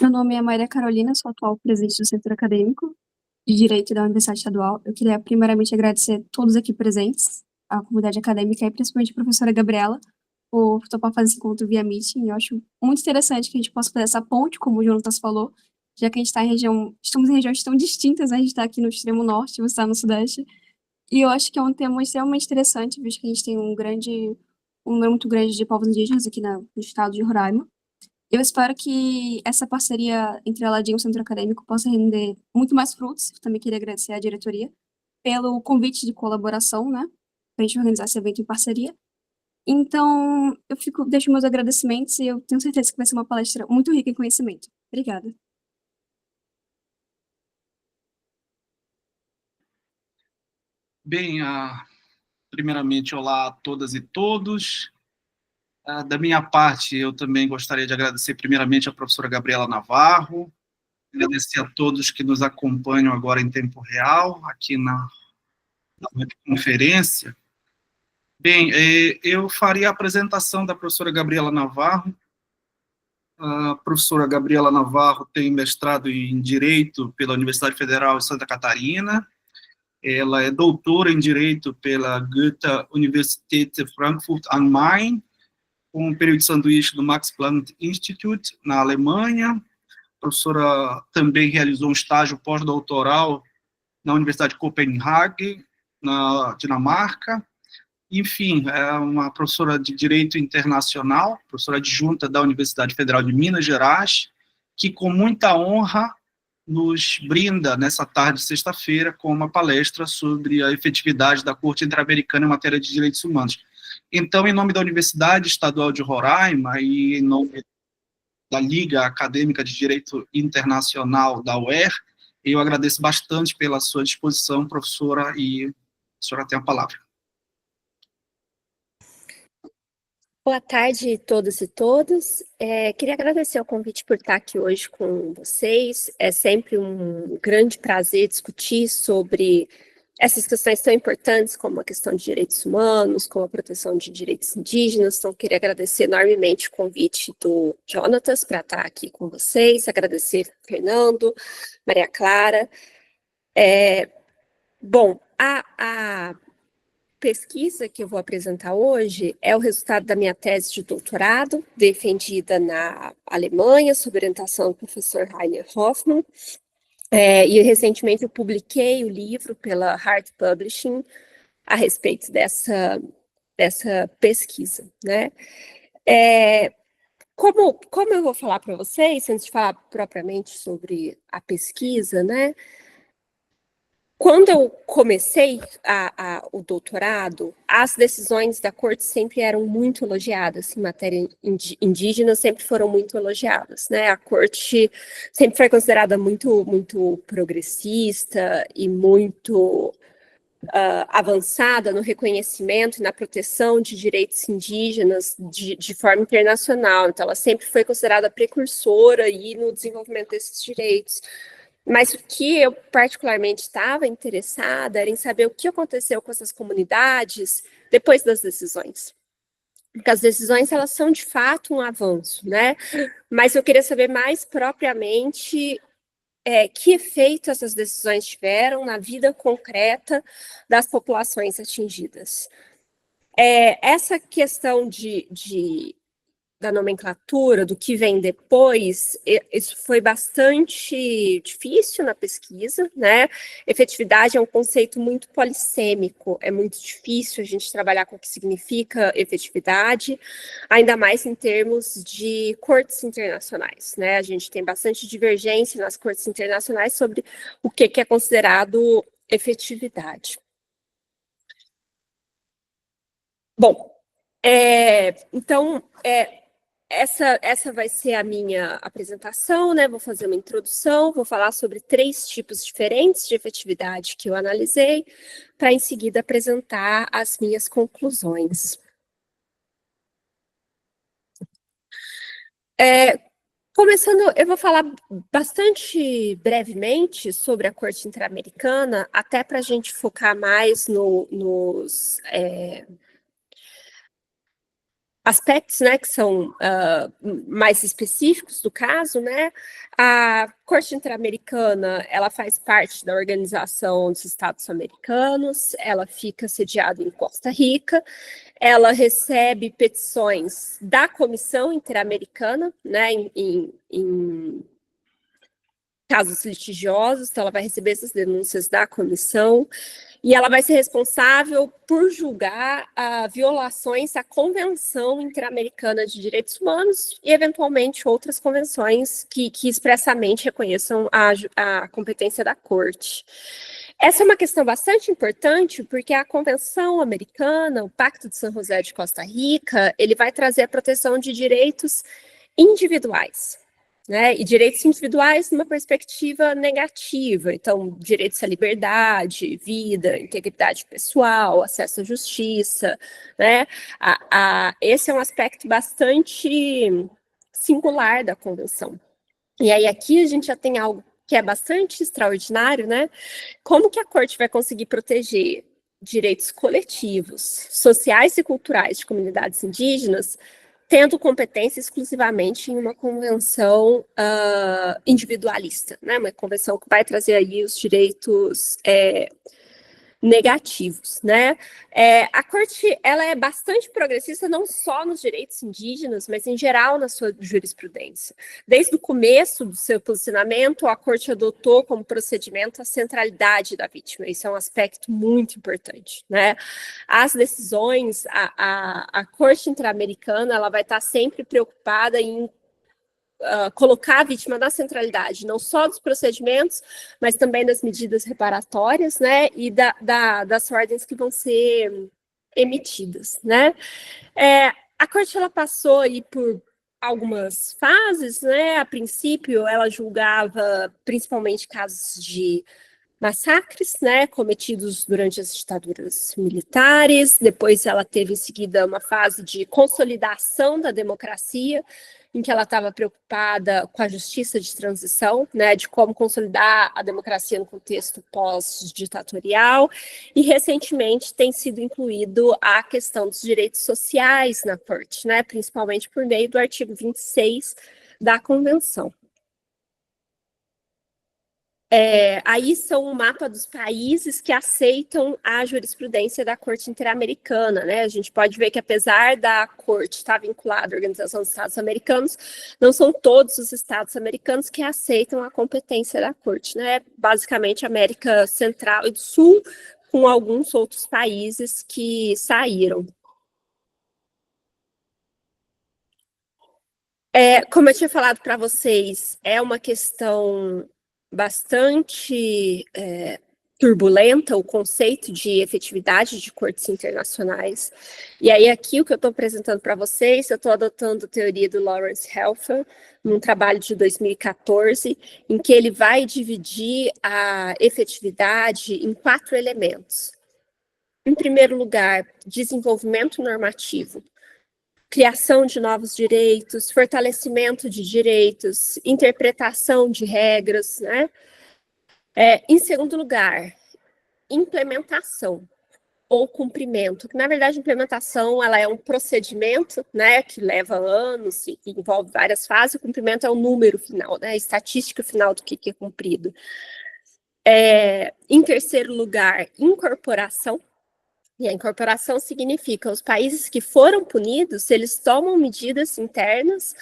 Meu nome é Maria Carolina, sou atual presidente do Centro Acadêmico de Direito da Universidade Estadual. Eu queria primeiramente agradecer a todos aqui presentes, a comunidade acadêmica e principalmente a professora Gabriela, por topar fazer esse encontro via Meeting. Eu acho muito interessante que a gente possa fazer essa ponte, como o Jonatas falou, já que a gente está em região, estamos em regiões tão distintas, né? A gente está aqui no extremo norte, você está no sudeste, e eu acho que é um tema extremamente interessante, visto que a gente tem um número muito grande de povos indígenas aqui no estado de Roraima. Eu espero que essa parceria entre a Aladim e o Centro Acadêmico possa render muito mais frutos. Eu também queria agradecer à diretoria pelo convite de colaboração, né, para a gente organizar esse evento em parceria. Então, deixo meus agradecimentos e eu tenho certeza que vai ser uma palestra muito rica em conhecimento. Obrigada. Bem, primeiramente, olá a todas e todos. Da minha parte, eu também gostaria de agradecer primeiramente a professora Gabriela Navarro, agradecer a todos que nos acompanham agora em tempo real, aqui na conferência. Bem, eu faria a apresentação da professora Gabriela Navarro. A professora Gabriela Navarro tem mestrado em Direito pela Universidade Federal de Santa Catarina. Ela é doutora em Direito pela Goethe-Universität Frankfurt am Main, com um período de sanduíche do Max Planck Institute, na Alemanha. A professora também realizou um estágio pós-doutoral na Universidade de Copenhague, na Dinamarca. Enfim, é uma professora de Direito Internacional, professora adjunta da Universidade Federal de Minas Gerais, que com muita honra nos brinda, nessa tarde de sexta-feira, com uma palestra sobre a efetividade da Corte Interamericana em matéria de direitos humanos. Então, em nome da Universidade Estadual de Roraima e em nome da Liga Acadêmica de Direito Internacional da UER, eu agradeço bastante pela sua disposição, professora, e a senhora tem a palavra. Boa tarde a todos e todas. Queria agradecer o convite por estar aqui hoje com vocês. É sempre um grande prazer discutir sobre essas questões tão importantes como a questão de direitos humanos, como a proteção de direitos indígenas. Então, queria agradecer enormemente o convite do Jonatas para estar aqui com vocês, agradecer Fernando, Maria Clara. Bom, a pesquisa que eu vou apresentar hoje é o resultado da minha tese de doutorado, defendida na Alemanha, sob orientação do professor Rainer Hoffmann, e recentemente eu publiquei o livro pela Hart Publishing a respeito dessa pesquisa, né? Como eu vou falar para vocês, antes de falar propriamente sobre a pesquisa, né? Quando eu comecei o doutorado, as decisões da corte sempre eram muito elogiadas, em matéria indígena sempre foram muito elogiadas, né? A corte sempre foi considerada muito, muito progressista e muito avançada no reconhecimento e na proteção de direitos indígenas de forma internacional. Então, ela sempre foi considerada precursora aí no desenvolvimento desses direitos. Mas o que eu particularmente estava interessada era em saber o que aconteceu com essas comunidades depois das decisões. Porque as decisões, elas são de fato um avanço, né? Mas eu queria saber mais propriamente que efeito essas decisões tiveram na vida concreta das populações atingidas. Essa questão da nomenclatura, do que vem depois, isso foi bastante difícil na pesquisa, né? Efetividade é um conceito muito polissêmico, é muito difícil a gente trabalhar com o que significa efetividade, ainda mais em termos de cortes internacionais, né? A gente tem bastante divergência nas cortes internacionais sobre o que é considerado efetividade. Bom, então, essa vai ser a minha apresentação, né? Vou fazer uma introdução, vou falar sobre 3 tipos diferentes de efetividade que eu analisei, para em seguida apresentar as minhas conclusões. Começando, eu vou falar bastante brevemente sobre a Corte Interamericana, até para a gente focar mais aspectos, né, que são mais específicos do caso, né, a Corte Interamericana, ela faz parte da Organização dos Estados Americanos, ela fica sediada em Costa Rica, ela recebe petições da Comissão Interamericana, né, em casos litigiosos, então ela vai receber essas denúncias da comissão, e ela vai ser responsável por julgar violações à Convenção Interamericana de Direitos Humanos e, eventualmente, outras convenções que expressamente reconheçam a competência da Corte. Essa é uma questão bastante importante, porque a Convenção Americana, o Pacto de San José de Costa Rica, ele vai trazer a proteção de direitos individuais, né, e direitos individuais numa perspectiva negativa, então, direitos à liberdade, vida, integridade pessoal, acesso à justiça, né, esse é um aspecto bastante singular da Convenção. E aí aqui a gente já tem algo que é bastante extraordinário, né, como que a Corte vai conseguir proteger direitos coletivos, sociais e culturais de comunidades indígenas, tendo competência exclusivamente em uma convenção individualista, né? Uma convenção que vai trazer aí os direitos negativos, né? A Corte, ela é bastante progressista, não só nos direitos indígenas, mas em geral na sua jurisprudência. Desde o começo do seu posicionamento, a Corte adotou como procedimento a centralidade da vítima. Isso é um aspecto muito importante, né? As decisões, a Corte Interamericana, ela vai estar sempre preocupada em colocar a vítima na centralidade, não só dos procedimentos, mas também das medidas reparatórias, né, e das ordens que vão ser emitidas, né. A Corte, ela passou aí por algumas fases, né, a princípio ela julgava principalmente casos de massacres, né, cometidos durante as ditaduras militares, depois ela teve em seguida uma fase de consolidação da democracia, em que ela estava preocupada com a justiça de transição, né, de como consolidar a democracia no contexto pós-ditatorial, e recentemente tem sido incluído a questão dos direitos sociais na Corte, né, principalmente por meio do artigo 26 da Convenção. Aí são um mapa dos países que aceitam a jurisprudência da Corte Interamericana, né? A gente pode ver que, apesar da Corte estar vinculada à Organização dos Estados Americanos, não são todos os Estados americanos que aceitam a competência da Corte, né? Basicamente, América Central e do Sul, com alguns outros países que saíram. Como eu tinha falado para vocês, é uma questão bastante turbulenta o conceito de efetividade de cortes internacionais. E aí aqui o que eu estou apresentando para vocês, eu estou adotando a teoria do Lawrence Helfer, num trabalho de 2014, em que ele vai dividir a efetividade em 4 elementos. Em primeiro lugar, desenvolvimento normativo, criação de novos direitos, fortalecimento de direitos, interpretação de regras, né? Em segundo lugar, implementação ou cumprimento, que na verdade a implementação ela é um procedimento, né, que leva anos e envolve várias fases, o cumprimento é o número final, né, a estatística final do que é cumprido. Em terceiro lugar, incorporação. E a incorporação significa os países que foram punidos, eles tomam medidas internas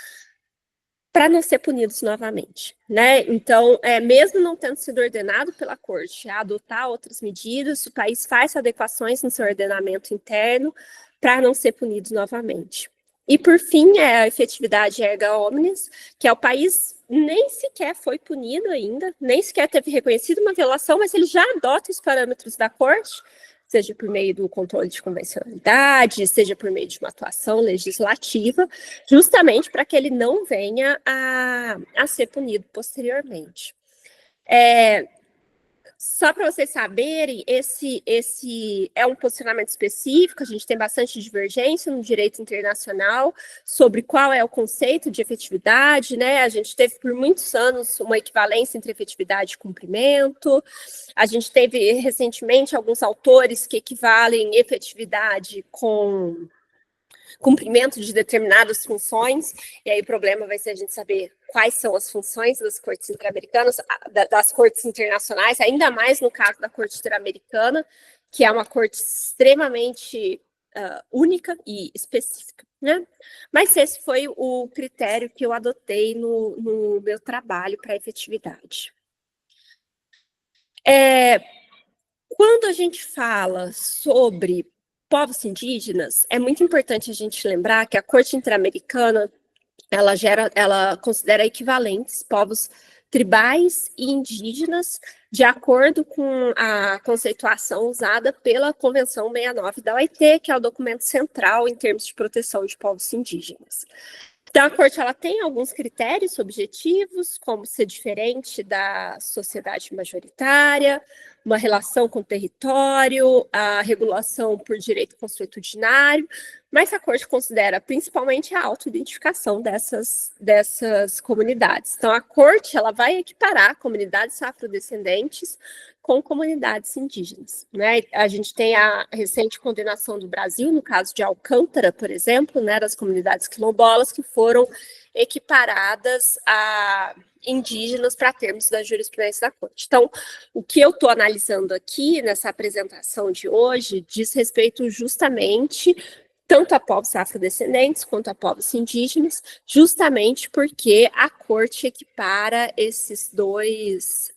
para não ser punidos novamente, né? Então, mesmo não tendo sido ordenado pela Corte a adotar outras medidas, o país faz adequações no seu ordenamento interno para não ser punido novamente. E, por fim, a efetividade erga omnes, que é o país nem sequer foi punido ainda, nem sequer teve reconhecido uma violação, mas ele já adota os parâmetros da Corte, seja por meio do controle de convencionalidade, seja por meio de uma atuação legislativa, justamente para que ele não venha a ser punido posteriormente. Só para vocês saberem, esse é um posicionamento específico, a gente tem bastante divergência no direito internacional sobre qual é o conceito de efetividade, né? A gente teve por muitos anos uma equivalência entre efetividade e cumprimento, a gente teve recentemente alguns autores que equivalem efetividade com cumprimento de determinadas funções, e aí o problema vai ser a gente saber quais são as funções das cortes interamericanas, das cortes internacionais, ainda mais no caso da corte interamericana, que é uma corte extremamente única e específica, né? Mas esse foi o critério que eu adotei no meu trabalho para efetividade. Quando a gente fala sobre povos indígenas, é muito importante a gente lembrar que a Corte Interamericana, ela considera equivalentes povos tribais e indígenas, de acordo com a conceituação usada pela Convenção 69 da OIT, que é o documento central em termos de proteção de povos indígenas. Então, a Corte ela tem alguns critérios objetivos, como ser diferente da sociedade majoritária, uma relação com o território, a regulação por direito consuetudinário, mas a Corte considera principalmente a autoidentificação dessas comunidades. Então, a Corte ela vai equiparar comunidades afrodescendentes com comunidades indígenas, né? A gente tem a recente condenação do Brasil, no caso de Alcântara, por exemplo, né, das comunidades quilombolas que foram equiparadas a indígenas para termos da jurisprudência da Corte. Então, o que eu estou analisando aqui nessa apresentação de hoje diz respeito justamente tanto a povos afrodescendentes quanto a povos indígenas, justamente porque a Corte equipara esses dois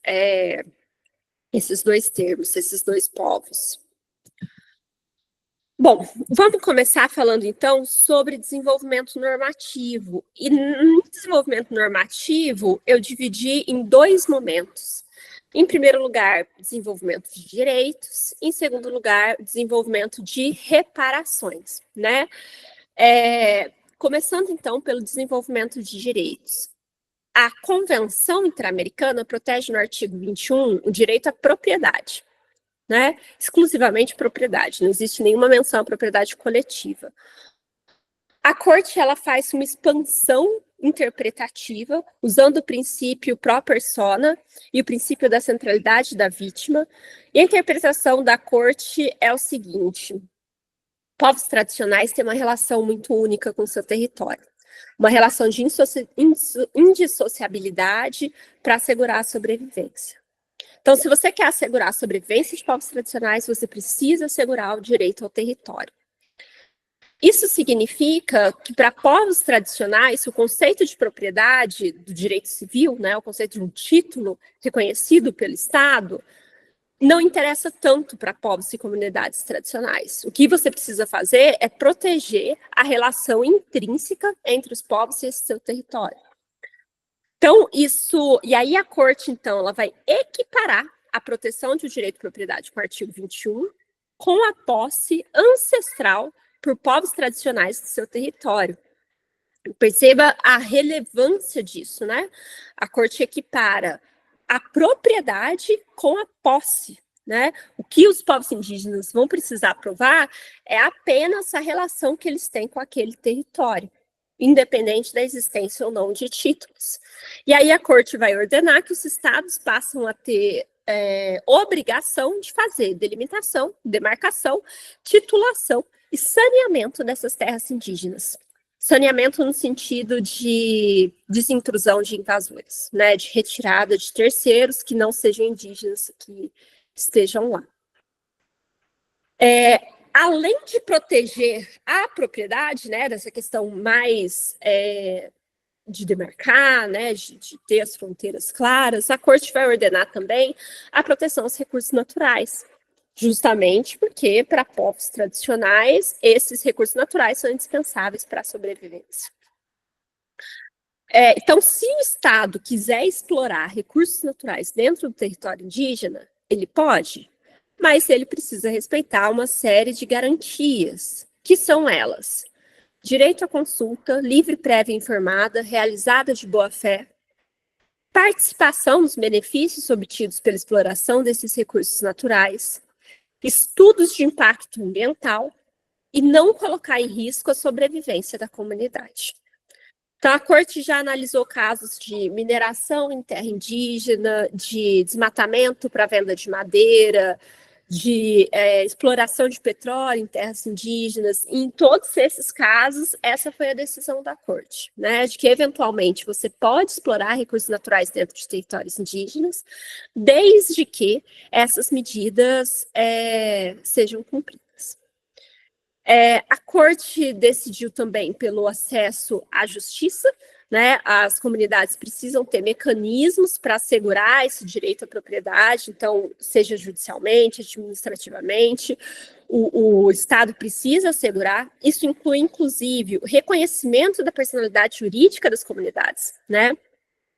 termos, esses dois povos. Bom, vamos começar falando então sobre desenvolvimento normativo. E no desenvolvimento normativo, eu dividi em dois momentos. Em primeiro lugar, desenvolvimento de direitos. Em segundo lugar, desenvolvimento de reparações, né? Começando então pelo desenvolvimento de direitos. A Convenção Interamericana protege no artigo 21 o direito à propriedade, né? Exclusivamente propriedade, não existe nenhuma menção à propriedade coletiva. A Corte ela faz uma expansão interpretativa, usando o princípio pro persona e o princípio da centralidade da vítima, e a interpretação da Corte é o seguinte: povos tradicionais têm uma relação muito única com seu território, uma relação de indissociabilidade para assegurar a sobrevivência. Então, se você quer assegurar a sobrevivência de povos tradicionais, você precisa assegurar o direito ao território. Isso significa que, para povos tradicionais, o conceito de propriedade do direito civil, né, o conceito de um título reconhecido pelo Estado, não interessa tanto para povos e comunidades tradicionais. O que você precisa fazer é proteger a relação intrínseca entre os povos e esse seu território. Então, e aí a Corte, então, ela vai equiparar a proteção de um direito de propriedade com o artigo 21 com a posse ancestral por povos tradicionais do seu território. Perceba a relevância disso, né? A Corte equipara a propriedade com a posse, né? O que os povos indígenas vão precisar provar é apenas a relação que eles têm com aquele território, independente da existência ou não de títulos. E aí a Corte vai ordenar que os estados passam a ter obrigação de fazer delimitação, demarcação, titulação e saneamento dessas terras indígenas. Saneamento no sentido de desintrusão de invasores, né, de retirada de terceiros que não sejam indígenas que estejam lá. Além de proteger a propriedade, né, dessa questão mais de demarcar, né, de ter as fronteiras claras, a Corte vai ordenar também a proteção aos recursos naturais, justamente porque, para povos tradicionais, esses recursos naturais são indispensáveis para a sobrevivência. Então, se o Estado quiser explorar recursos naturais dentro do território indígena, ele pode, mas ele precisa respeitar uma série de garantias, que são elas: direito à consulta, livre, prévia e informada, realizada de boa-fé, participação nos benefícios obtidos pela exploração desses recursos naturais, estudos de impacto ambiental e não colocar em risco a sobrevivência da comunidade. Então, a Corte já analisou casos de mineração em terra indígena, de desmatamento para venda de madeira, de exploração de petróleo em terras indígenas. Em todos esses casos, essa foi a decisão da corte, né, de que eventualmente você pode explorar recursos naturais dentro de territórios indígenas, desde que essas medidas sejam cumpridas. A corte decidiu também pelo acesso à justiça, né? As comunidades precisam ter mecanismos para assegurar esse direito à propriedade, então, seja judicialmente, administrativamente, o Estado precisa assegurar. Isso inclui, inclusive, o reconhecimento da personalidade jurídica das comunidades, né?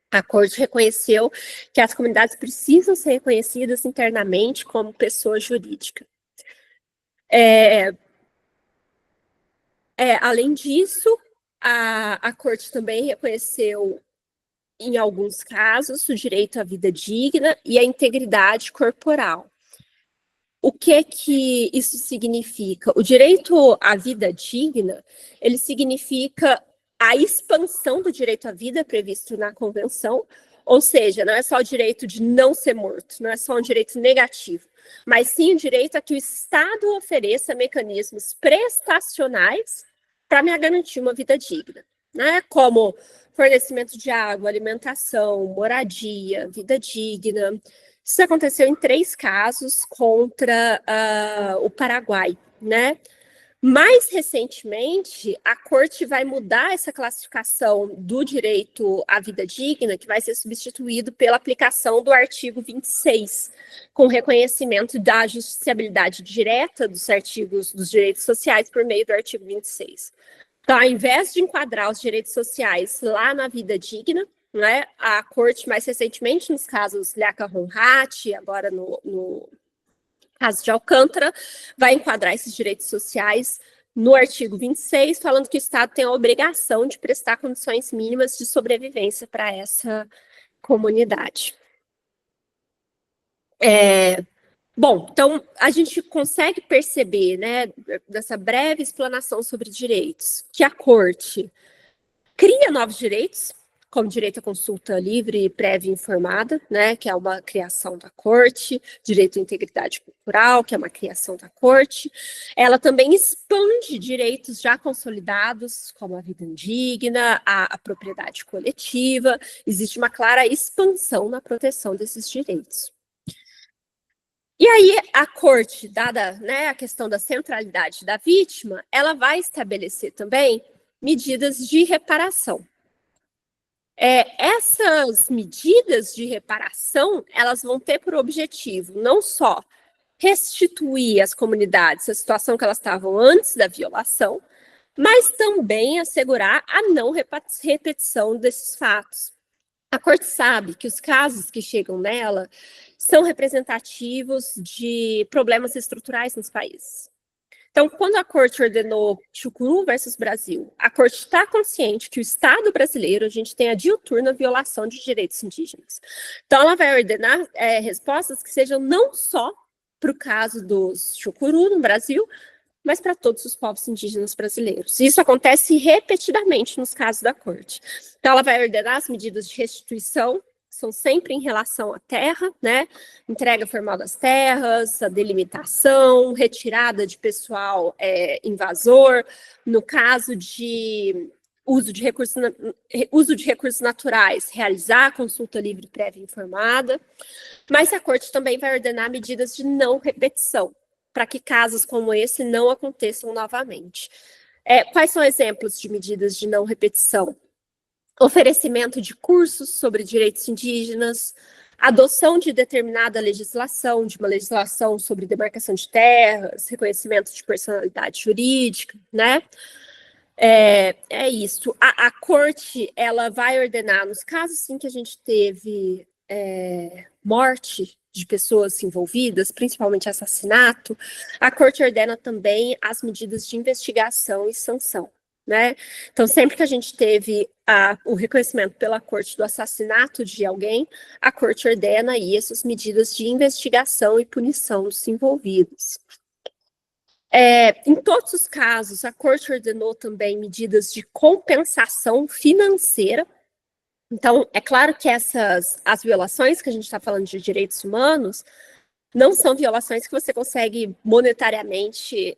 A corte reconheceu que as comunidades precisam ser reconhecidas internamente como pessoa jurídica. Além disso, a corte também reconheceu, em alguns casos, o direito à vida digna e à integridade corporal. O que isso significa? O direito à vida digna, ele significa a expansão do direito à vida previsto na Convenção, ou seja, não é só o direito de não ser morto, não é só um direito negativo, mas sim o direito a que o Estado ofereça mecanismos prestacionais para me garantir uma vida digna, né? Como fornecimento de água, alimentação, moradia, vida digna. Isso aconteceu em 3 casos contra o Paraguai, né? Mais recentemente, a corte vai mudar essa classificação do direito à vida digna, que vai ser substituído pela aplicação do artigo 26, com reconhecimento da justiciabilidade direta dos artigos dos direitos sociais por meio do artigo 26. Então, ao invés de enquadrar os direitos sociais lá na vida digna, né, a corte, mais recentemente, nos casos Lhaca-Ronrat, agora no caso de Alcântara, vai enquadrar esses direitos sociais no artigo 26, falando que o Estado tem a obrigação de prestar condições mínimas de sobrevivência para essa comunidade. Bom, então, a gente consegue perceber, né, dessa breve explanação sobre direitos, que a corte cria novos direitos, como direito à consulta livre, prévia e informada, né, que é uma criação da corte, direito à integridade cultural, que é uma criação da corte. Ela também expande direitos já consolidados, como a vida indigna, a propriedade coletiva. Existe uma clara expansão na proteção desses direitos. E aí, a corte, dada, né, a questão da centralidade da vítima, ela vai estabelecer também medidas de reparação. Essas medidas de reparação, elas vão ter por objetivo não só restituir às comunidades a situação que elas estavam antes da violação, mas também assegurar a não repetição desses fatos. A corte sabe que os casos que chegam nela são representativos de problemas estruturais nos países. Então, quando a corte ordenou Chucuru versus Brasil, a corte está consciente que o Estado brasileiro, a gente tem a diuturna violação de direitos indígenas. Então, ela vai ordenar respostas que sejam não só para o caso dos Chucuru no Brasil, mas para todos os povos indígenas brasileiros. Isso acontece repetidamente nos casos da corte. Então, ela vai ordenar as medidas de restituição, são sempre em relação à terra, né? Entrega formal das terras, a delimitação, retirada de pessoal invasor, no caso de uso de recursos naturais, realizar a consulta livre, prévia e informada, mas a corte também vai ordenar medidas de não repetição, para que casos como esse não aconteçam novamente. Quais são exemplos de medidas de não repetição? Oferecimento de cursos sobre direitos indígenas, adoção de determinada legislação, de uma legislação sobre demarcação de terras, reconhecimento de personalidade jurídica, né? Isso. A corte, ela vai ordenar, nos casos em que a gente teve morte de pessoas envolvidas, principalmente assassinato, a corte ordena também as medidas de investigação e sanção, né? Então, sempre que a gente teve o reconhecimento pela corte do assassinato de alguém, a corte ordena aí essas medidas de investigação e punição dos envolvidos. Em todos os casos, a corte ordenou também medidas de compensação financeira. Então, é claro que as violações que a gente está falando de direitos humanos Não são violações que você consegue monetariamente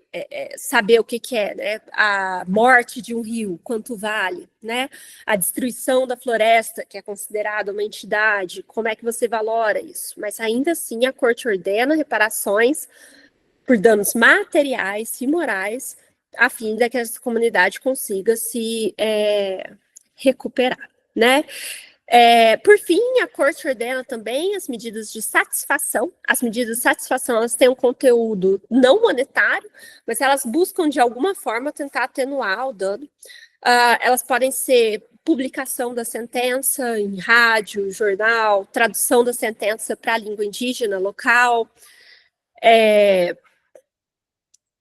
saber o que é, né? A morte de um rio, quanto vale, né? A destruição da floresta, que é considerada uma entidade, como é que você valora isso? Mas ainda assim a corte ordena reparações por danos materiais e morais, a fim de que essa comunidade consiga se recuperar, né? Por fim, a Corte ordena também as medidas de satisfação. As medidas de satisfação, elas têm um conteúdo não monetário, mas elas buscam, de alguma forma, tentar atenuar o dano. Elas podem ser publicação da sentença em rádio, jornal, tradução da sentença para a língua indígena local,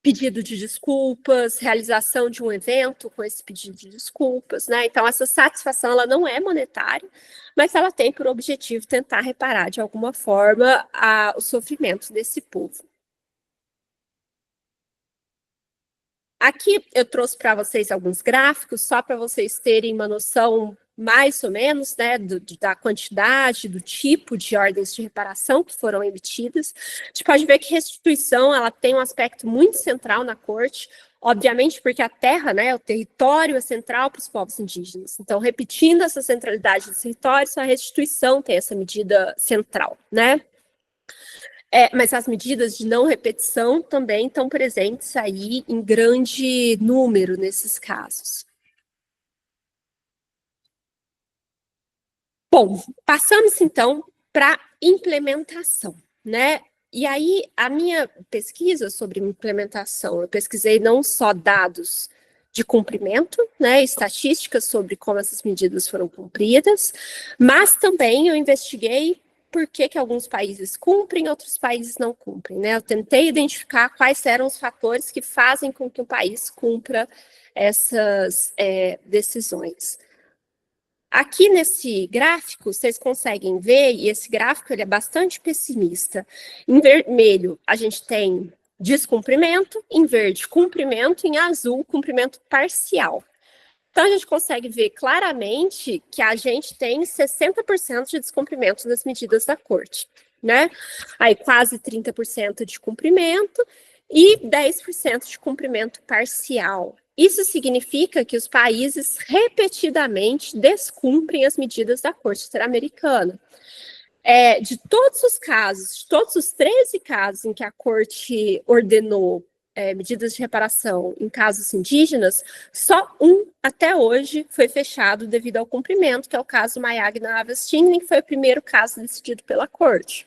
pedido de desculpas, realização de um evento com esse pedido de desculpas, né? Então, essa satisfação, ela não é monetária, mas ela tem por objetivo tentar reparar, de alguma forma, o sofrimento desse povo. Aqui eu trouxe para vocês alguns gráficos, só para vocês terem uma noção mais ou menos, né, da quantidade, do tipo de ordens de reparação que foram emitidas. A gente pode ver que restituição, ela tem um aspecto muito central na corte, obviamente porque a terra, né, o território é central para os povos indígenas. Então, repetindo essa centralidade dos territórios, a restituição tem essa medida central, né? Mas as medidas de não repetição também estão presentes aí em grande número nesses casos. Bom, passamos então para implementação, né? E aí, a minha pesquisa sobre implementação, eu pesquisei não só dados de cumprimento, né, estatísticas sobre como essas medidas foram cumpridas, mas também eu investiguei por que alguns países cumprem, outros países não cumprem, né? Eu tentei identificar quais eram os fatores que fazem com que um país cumpra essas decisões. Aqui nesse gráfico, vocês conseguem ver, e esse gráfico ele é bastante pessimista. Em vermelho, a gente tem descumprimento, em verde, cumprimento, em azul, cumprimento parcial. Então, a gente consegue ver claramente que a gente tem 60% de descumprimento das medidas da corte, né? Aí, quase 30% de cumprimento e 10% de cumprimento parcial. Isso significa que os países repetidamente descumprem as medidas da Corte Interamericana. De todos os casos, de todos os 13 casos em que a Corte ordenou medidas de reparação em casos indígenas, só um até hoje foi fechado devido ao cumprimento, que é o caso Mayagna Avestin, que foi o primeiro caso decidido pela Corte.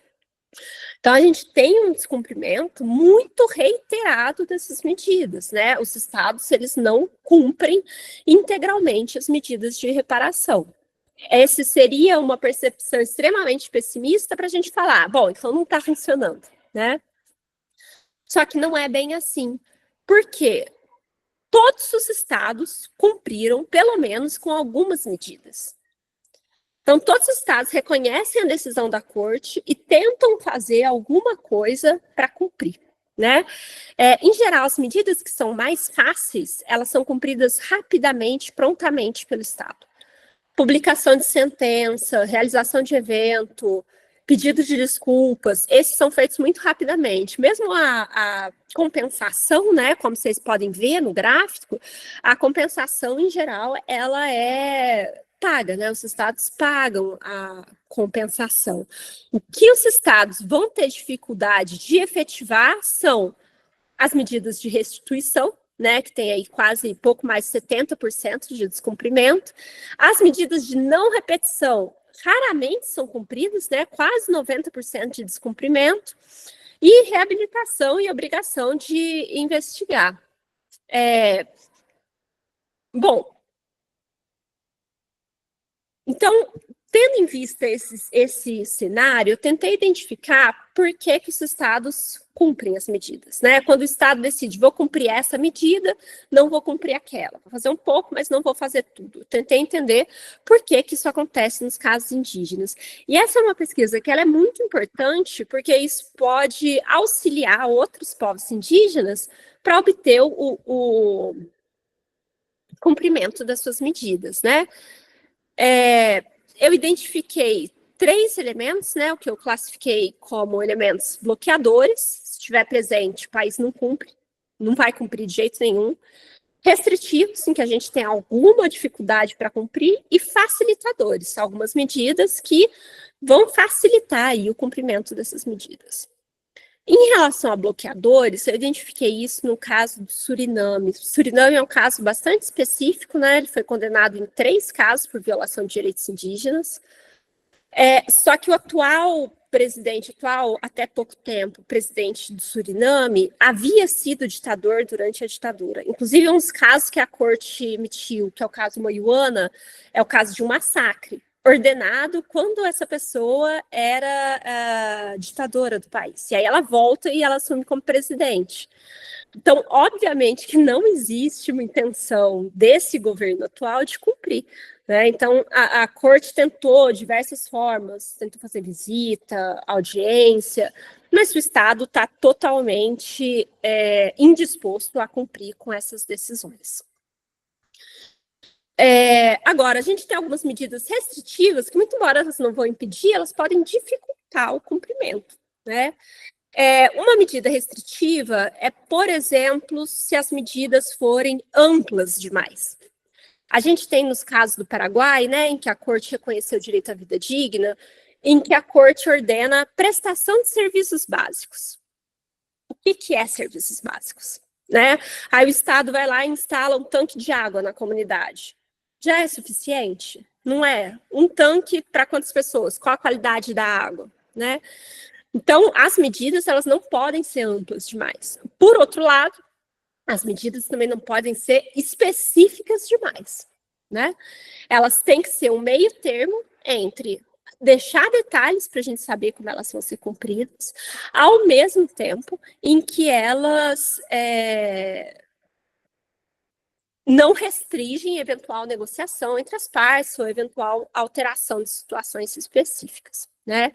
Então, a gente tem um descumprimento muito reiterado dessas medidas, né? Os estados, eles não cumprem integralmente as medidas de reparação. Essa seria uma percepção extremamente pessimista para a gente falar, bom, então não está funcionando, né? Só que não é bem assim. Por quê? Todos os estados cumpriram, pelo menos, com algumas medidas. Então, todos os estados reconhecem a decisão da corte e tentam fazer alguma coisa para cumprir, né? Em geral, as medidas que são mais fáceis, elas são cumpridas rapidamente, prontamente pelo estado. Publicação de sentença, realização de evento, pedido de desculpas, esses são feitos muito rapidamente. Mesmo a compensação, né, como vocês podem ver no gráfico, a compensação, em geral, ela é paga, né? Os estados pagam a compensação. O que os estados vão ter dificuldade de efetivar são as medidas de restituição, né, que tem aí quase pouco mais de 70% de descumprimento. As medidas de não repetição raramente são cumpridas, né, quase 90% de descumprimento. E reabilitação e obrigação de investigar. Bom, então, tendo em vista esse cenário, eu tentei identificar por que os estados cumprem as medidas, né? Quando o estado decide, vou cumprir essa medida, não vou cumprir aquela. Vou fazer um pouco, mas não vou fazer tudo. Eu tentei entender por que isso acontece nos casos indígenas. E essa é uma pesquisa que ela é muito importante, porque isso pode auxiliar outros povos indígenas para obter o cumprimento das suas medidas, né? Eu identifiquei 3 elementos, né, o que eu classifiquei como elementos bloqueadores. Se estiver presente, o país não cumpre, não vai cumprir de jeito nenhum. Restritivos, em que a gente tem alguma dificuldade para cumprir, e facilitadores, algumas medidas que vão facilitar aí o cumprimento dessas medidas. Em relação a bloqueadores, eu identifiquei isso no caso do Suriname. O Suriname é um caso bastante específico, né? Ele foi condenado em 3 casos por violação de direitos indígenas. Só que o atual presidente, até pouco tempo, presidente do Suriname, havia sido ditador durante a ditadura. Inclusive, um dos casos que a corte emitiu, que é o caso Moiuana, é o caso de um massacre ordenado quando essa pessoa era ditadora do país. E aí ela volta e ela assume como presidente. Então, obviamente que não existe uma intenção desse governo atual de cumprir, né? Então, a corte tentou diversas formas, tentou fazer visita, audiência, mas o Estado está totalmente indisposto a cumprir com essas decisões. Agora, a gente tem algumas medidas restritivas que, muito embora elas não vão impedir, elas podem dificultar o cumprimento, né? Uma medida restritiva é, por exemplo, se as medidas forem amplas demais. A gente tem nos casos do Paraguai, né, em que a corte reconheceu o direito à vida digna, em que a corte ordena prestação de serviços básicos. O que é serviços básicos? Né? Aí o Estado vai lá e instala um tanque de água na comunidade. Já é suficiente? Não é. Um tanque para quantas pessoas? Qual a qualidade da água? Né? Então, as medidas elas não podem ser amplas demais. Por outro lado, as medidas também não podem ser específicas demais, né? Elas têm que ser um meio termo entre deixar detalhes para a gente saber como elas vão ser cumpridas, ao mesmo tempo em que elas não restringem eventual negociação entre as partes ou eventual alteração de situações específicas, né?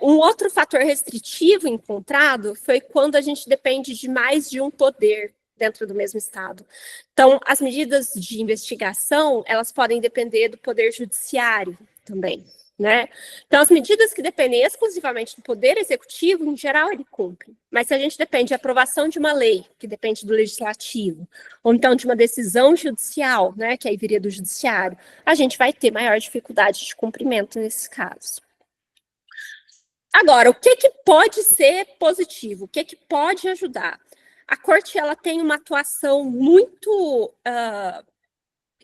Um outro fator restritivo encontrado foi quando a gente depende de mais de um poder dentro do mesmo Estado. Então, as medidas de investigação, elas podem depender do poder judiciário também, né? Então, as medidas que dependem exclusivamente do poder executivo, em geral, ele cumpre. Mas se a gente depende de aprovação de uma lei, que depende do legislativo, ou então de uma decisão judicial, né, que aí viria do judiciário, a gente vai ter maior dificuldade de cumprimento nesses casos. Agora, o que pode ser positivo? O que pode ajudar? A corte ela tem uma atuação muito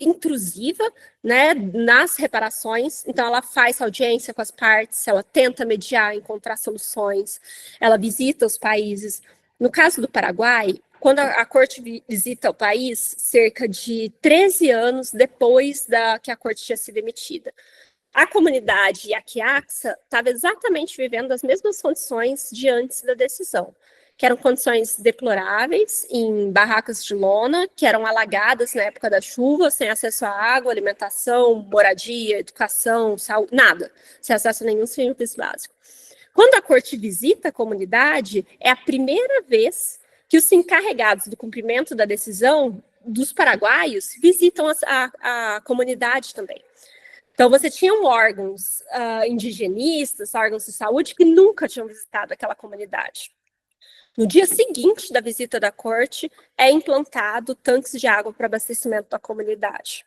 intrusiva, né, nas reparações. Então, ela faz audiência com as partes, ela tenta mediar, encontrar soluções, ela visita os países. No caso do Paraguai, quando a corte visita o país, cerca de 13 anos depois que a corte tinha sido emitida, a comunidade Yaquiaxa estava exatamente vivendo as mesmas condições de antes da decisão, que eram condições deploráveis, em barracas de lona, que eram alagadas na época da chuva, sem acesso à água, alimentação, moradia, educação, saúde, nada, sem acesso a nenhum serviço básico. Quando a corte visita a comunidade, é a primeira vez que os encarregados do cumprimento da decisão dos paraguaios visitam a comunidade também. Então, você tinha órgãos indigenistas, órgãos de saúde, que nunca tinham visitado aquela comunidade. No dia seguinte da visita da corte, é implantado tanques de água para abastecimento da comunidade.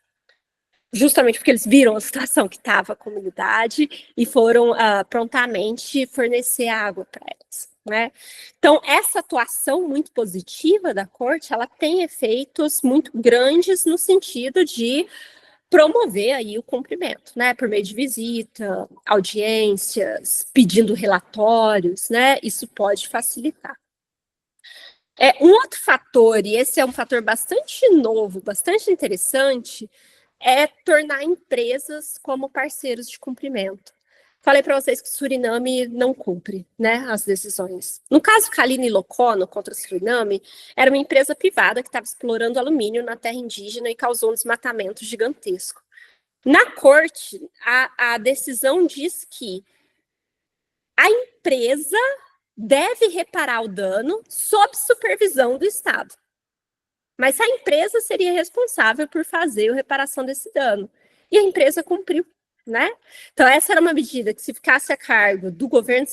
Justamente porque eles viram a situação que estava a comunidade e foram prontamente fornecer água para eles, né? Então, essa atuação muito positiva da corte, ela tem efeitos muito grandes no sentido de promover aí o cumprimento, né, por meio de visita, audiências, pedindo relatórios, né, isso pode facilitar. Um outro fator, e esse é um fator bastante novo, bastante interessante, é tornar empresas como parceiros de cumprimento. Falei para vocês que o Suriname não cumpre, né, as decisões. No caso Kalina e Locono contra o Suriname, era uma empresa privada que estava explorando alumínio na terra indígena e causou um desmatamento gigantesco. Na corte, a decisão diz que a empresa deve reparar o dano sob supervisão do Estado. Mas a empresa seria responsável por fazer a reparação desse dano. E a empresa cumpriu. né? Então, essa era uma medida que, se ficasse a cargo do governo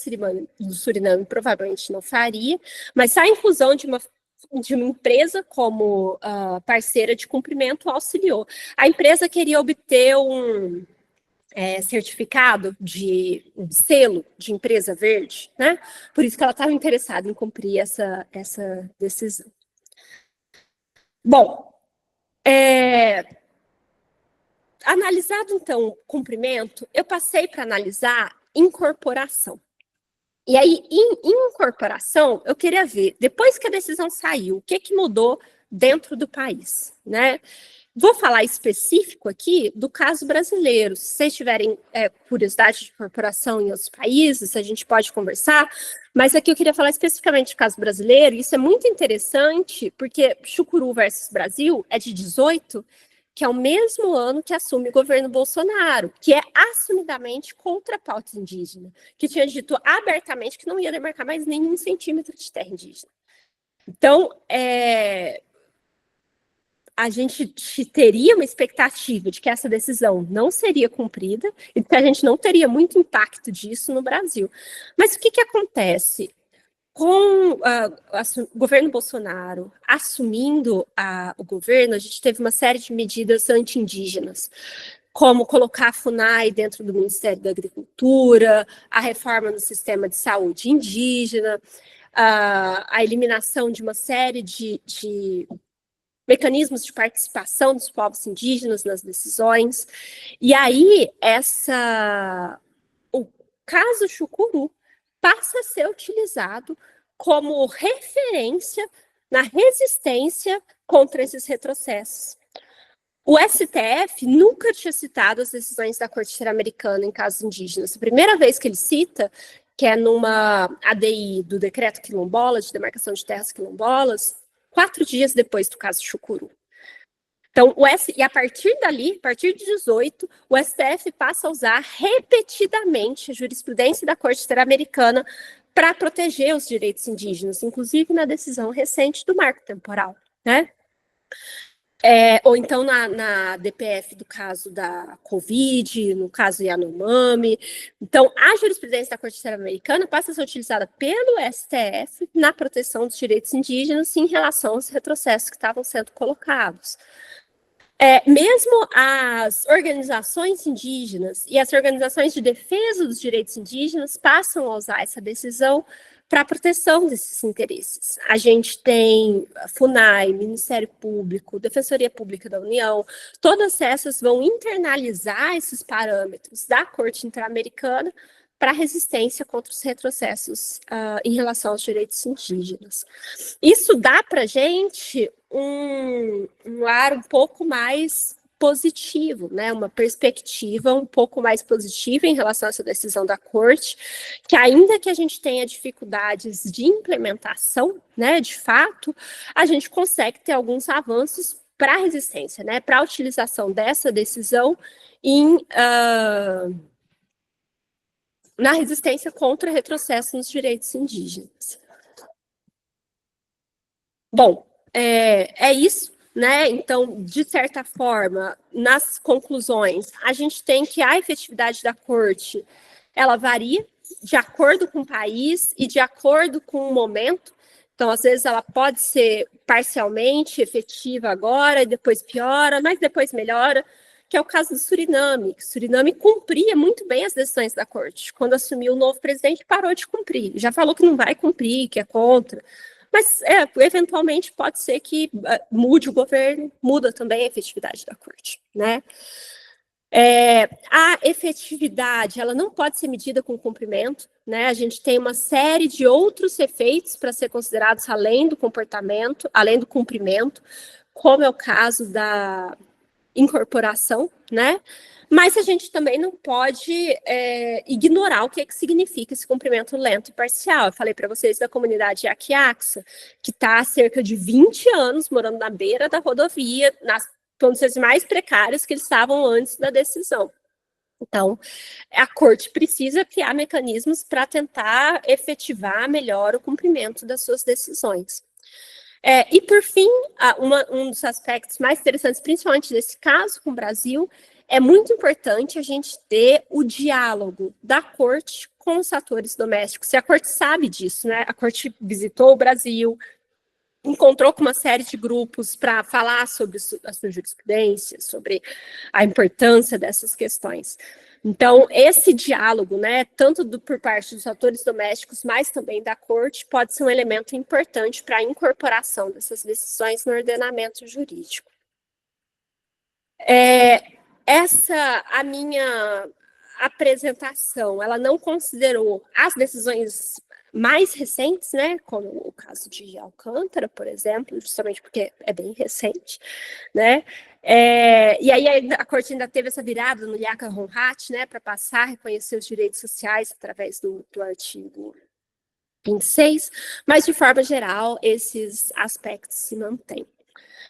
do Suriname, provavelmente não faria, mas a inclusão de uma empresa como parceira de cumprimento auxiliou. A empresa queria obter um certificado um selo de empresa verde, né? Por isso que ela estava interessada em cumprir essa decisão. Bom, analisado, então, o cumprimento, eu passei para analisar incorporação. E aí, em incorporação, eu queria ver, depois que a decisão saiu, o que mudou dentro do país, né? Vou falar específico aqui do caso brasileiro. Se vocês tiverem curiosidade de incorporação em outros países, a gente pode conversar, mas aqui eu queria falar especificamente do caso brasileiro, e isso é muito interessante, porque Chucuru versus Brasil é de 18, que é o mesmo ano que assume o governo Bolsonaro, que é assumidamente contra a pauta indígena, que tinha dito abertamente que não ia demarcar mais nenhum centímetro de terra indígena. Então, a gente teria uma expectativa de que essa decisão não seria cumprida e que a gente não teria muito impacto disso no Brasil. Mas o que acontece? Com o governo Bolsonaro assumindo o governo, a gente teve uma série de medidas anti-indígenas, como colocar a FUNAI dentro do Ministério da Agricultura, a reforma no sistema de saúde indígena, a eliminação de uma série de mecanismos de participação dos povos indígenas nas decisões. E aí, o caso Chucuru passa a ser utilizado como referência na resistência contra esses retrocessos. O STF nunca tinha citado as decisões da Corte Interamericana em casos indígenas. A primeira vez que ele cita, que é numa ADI do Decreto Quilombola, de demarcação de terras quilombolas, 4 dias depois do caso Chucuru. Então, e a partir dali, a partir de 18, o STF passa a usar repetidamente a jurisprudência da Corte Interamericana para proteger os direitos indígenas, inclusive na decisão recente do marco temporal, né? Ou então na DPF do caso da Covid, no caso Yanomami. Então, a jurisprudência da Corte Interamericana passa a ser utilizada pelo STF na proteção dos direitos indígenas em relação aos retrocessos que estavam sendo colocados. Mesmo as organizações indígenas e as organizações de defesa dos direitos indígenas passam a usar essa decisão para a proteção desses interesses. A gente tem FUNAI, Ministério Público, Defensoria Pública da União, todas essas vão internalizar esses parâmetros da Corte Interamericana para a resistência contra os retrocessos em relação aos direitos indígenas. Isso dá para a gente um ar um pouco mais positivo, né? Uma perspectiva um pouco mais positiva em relação a essa decisão da Corte, que ainda que a gente tenha dificuldades de implementação, né, de fato, a gente consegue ter alguns avanços para a resistência, né, para a utilização dessa decisão na resistência contra retrocesso nos direitos indígenas. Bom, é isso, né? Então, de certa forma, nas conclusões, a gente tem que a efetividade da Corte, ela varia de acordo com o país e de acordo com o momento. Então, às vezes, ela pode ser parcialmente efetiva agora e depois piora, mas depois melhora, que é o caso do Suriname. O Suriname cumpria muito bem as decisões da Corte. Quando assumiu o novo presidente, parou de cumprir. Já falou que não vai cumprir, que é contra. Mas, eventualmente, pode ser que mude o governo, muda também a efetividade da Corte, né? A efetividade, ela não pode ser medida com cumprimento, né? A gente tem uma série de outros efeitos para ser considerados além do comportamento, além do cumprimento, como é o caso da incorporação, né? Mas a gente também não pode ignorar o que significa esse cumprimento lento e parcial. Eu falei para vocês da comunidade Yaquiaxa, que está há cerca de 20 anos morando na beira da rodovia, nas condições mais precárias que eles estavam antes da decisão. Então, a Corte precisa criar mecanismos para tentar efetivar melhor o cumprimento das suas decisões. E, por fim, um dos aspectos mais interessantes, principalmente desse caso com o Brasil, é muito importante a gente ter o diálogo da corte com os atores domésticos, e a corte sabe disso, né? A corte visitou o Brasil, encontrou com uma série de grupos para falar sobre a sua jurisprudência, sobre a importância dessas questões. Então, esse diálogo, né, tanto por parte dos atores domésticos, mas também da corte, pode ser um elemento importante para a incorporação dessas decisões no ordenamento jurídico. A minha apresentação, ela não considerou as decisões mais recentes, né, como o caso de Alcântara, por exemplo, justamente porque é bem recente, né, e aí a corte ainda teve essa virada no Liaca Ronhat, né, para passar a reconhecer os direitos sociais através do artigo 26, mas de forma geral esses aspectos se mantêm.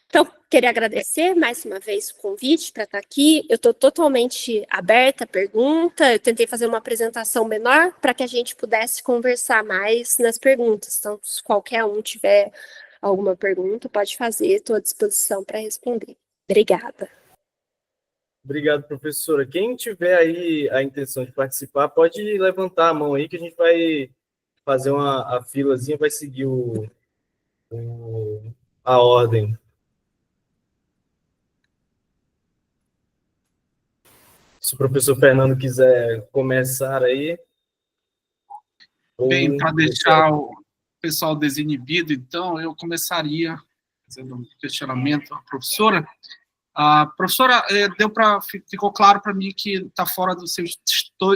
Então, queria agradecer mais uma vez o convite para estar aqui. Eu estou totalmente aberta à pergunta. Eu tentei fazer uma apresentação menor para que a gente pudesse conversar mais nas perguntas. Então, se qualquer um tiver alguma pergunta, pode fazer. Estou à disposição para responder. Obrigada. Obrigado, professora. Quem tiver aí a intenção de participar, pode levantar a mão aí, que a gente vai fazer a filazinha, vai seguir a ordem. Se o professor Fernando quiser começar aí. Bem, para deixar o pessoal desinibido, então, eu começaria fazendo um questionamento à professora. A professora, ficou claro para mim que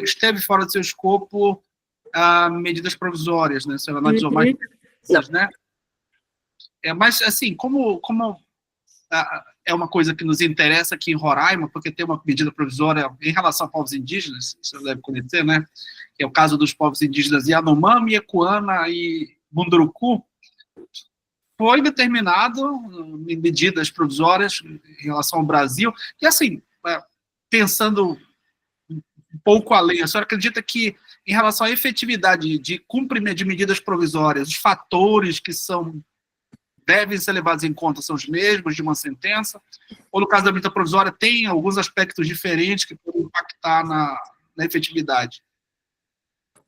esteve fora do seu escopo medidas provisórias, né? Você analisou mais medidas, né? Mas, assim, como é uma coisa que nos interessa aqui em Roraima, porque tem uma medida provisória em relação a povos indígenas, você deve conhecer, né? Que é o caso dos povos indígenas Yanomami, Ecuana e Munduruku, foi determinado em medidas provisórias em relação ao Brasil, e assim, pensando um pouco além, a senhora acredita que em relação à efetividade de cumprimento de medidas provisórias, os fatores que devem ser levados em conta são os mesmos de uma sentença, ou no caso da medida provisória tem alguns aspectos diferentes que podem impactar na efetividade?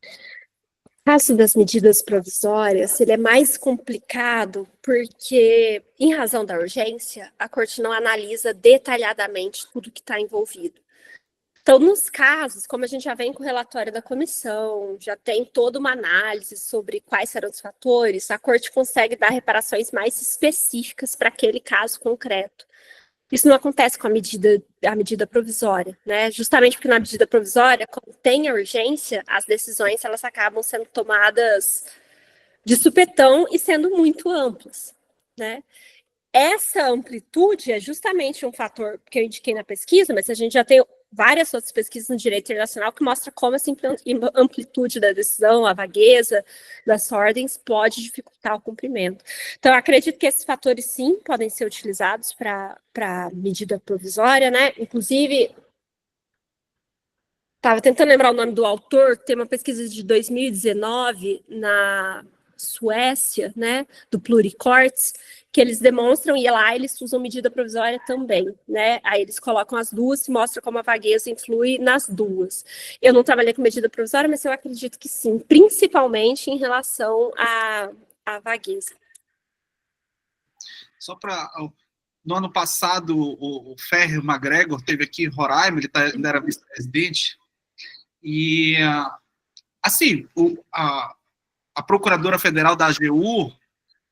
O caso das medidas provisórias, ele é mais complicado porque, em razão da urgência, a corte não analisa detalhadamente tudo que está envolvido. Então, nos casos, como a gente já vem com o relatório da comissão, já tem toda uma análise sobre quais serão os fatores, a corte consegue dar reparações mais específicas para aquele caso concreto. Isso não acontece com a medida provisória, né? Justamente porque na medida provisória, quando tem a urgência, as decisões elas acabam sendo tomadas de supetão e sendo muito amplas, né? Essa amplitude é justamente um fator que eu indiquei na pesquisa, mas a gente já tem várias outras pesquisas no direito internacional que mostram como essa amplitude da decisão, a vagueza das ordens pode dificultar o cumprimento. Então, eu acredito que esses fatores, sim, podem ser utilizados para medida provisória, né? Inclusive, estava tentando lembrar o nome do autor, tem uma pesquisa de 2019 na Suécia, né, do Pluricourts, que eles demonstram, e lá eles usam medida provisória também, né, aí eles colocam as duas e mostram como a vagueza influi nas duas. Eu não trabalhei com medida provisória, mas eu acredito que sim, principalmente em relação à vagueza. Só para... No ano passado, o Ferrer McGregor esteve aqui em Roraima, ele ainda era vice-presidente, e, assim, a Procuradora Federal da AGU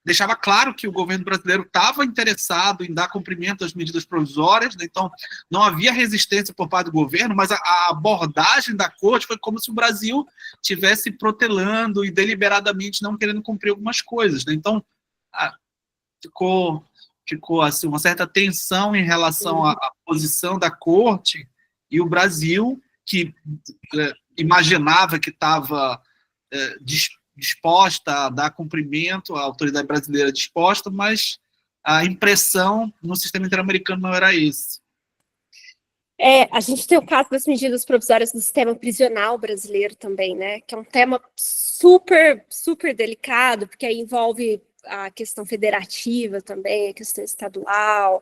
deixava claro que o governo brasileiro estava interessado em dar cumprimento às medidas provisórias, né? Então não havia resistência por parte do governo, mas a abordagem da corte foi como se o Brasil estivesse protelando e deliberadamente não querendo cumprir algumas coisas, né? Então ficou assim, uma certa tensão em relação à posição da corte, e o Brasil, que imaginava que estava disposta a dar cumprimento, a autoridade brasileira disposta, mas a impressão no sistema interamericano não era esse. A gente tem o caso das medidas provisórias do sistema prisional brasileiro também, né, que é um tema super, super delicado, porque aí envolve a questão federativa também, a questão estadual,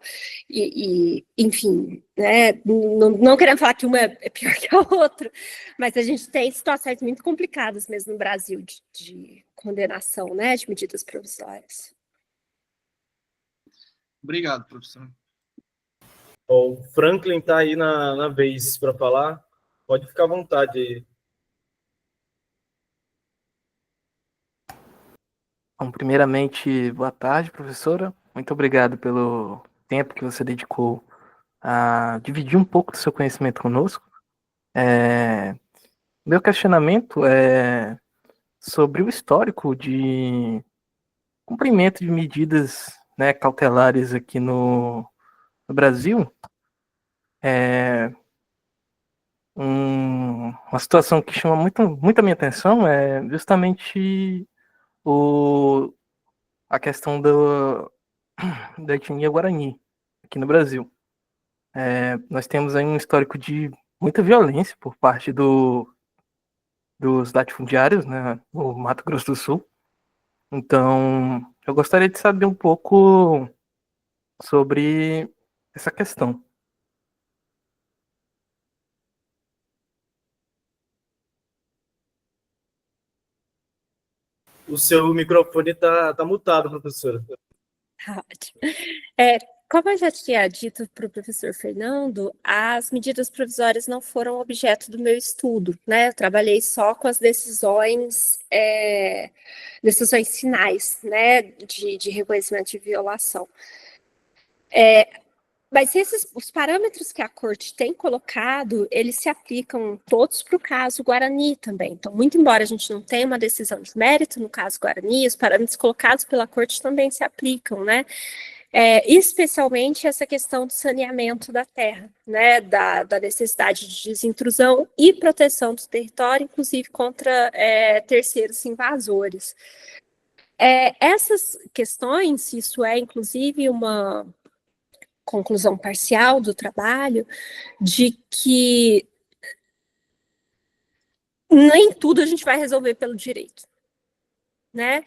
enfim, né, não querendo falar que uma é pior que a outra, mas a gente tem situações muito complicadas mesmo no Brasil de condenação, né, de medidas provisórias. Obrigado, professor. O Franklin está aí na vez para falar. Pode ficar à vontade. Bom, primeiramente, boa tarde, professora. Muito obrigado pelo tempo que você dedicou a dividir um pouco do seu conhecimento conosco. Meu questionamento é sobre o histórico de cumprimento de medidas, né, cautelares aqui no Brasil. Uma situação que chama muito a minha atenção é justamente a questão da etnia Guarani aqui no Brasil. Nós temos aí um histórico de muita violência por parte dos latifundiários, né, no Mato Grosso do Sul. Então, eu gostaria de saber um pouco sobre essa questão. O seu microfone está mutado, professora. Ótimo. Como eu já tinha dito para o professor Fernando, as medidas provisórias não foram objeto do meu estudo, né? Eu trabalhei só com as decisões finais, né, de reconhecimento de violação. Mas os parâmetros que a Corte tem colocado, eles se aplicam todos para o caso Guarani também. Então, muito embora a gente não tenha uma decisão de mérito no caso Guarani, os parâmetros colocados pela Corte também se aplicam, né? Especialmente essa questão do saneamento da terra, né? Da necessidade de desintrusão e proteção do território, inclusive contra terceiros invasores. Essas questões, isso é inclusive uma conclusão parcial do trabalho, de que nem tudo a gente vai resolver pelo direito, né?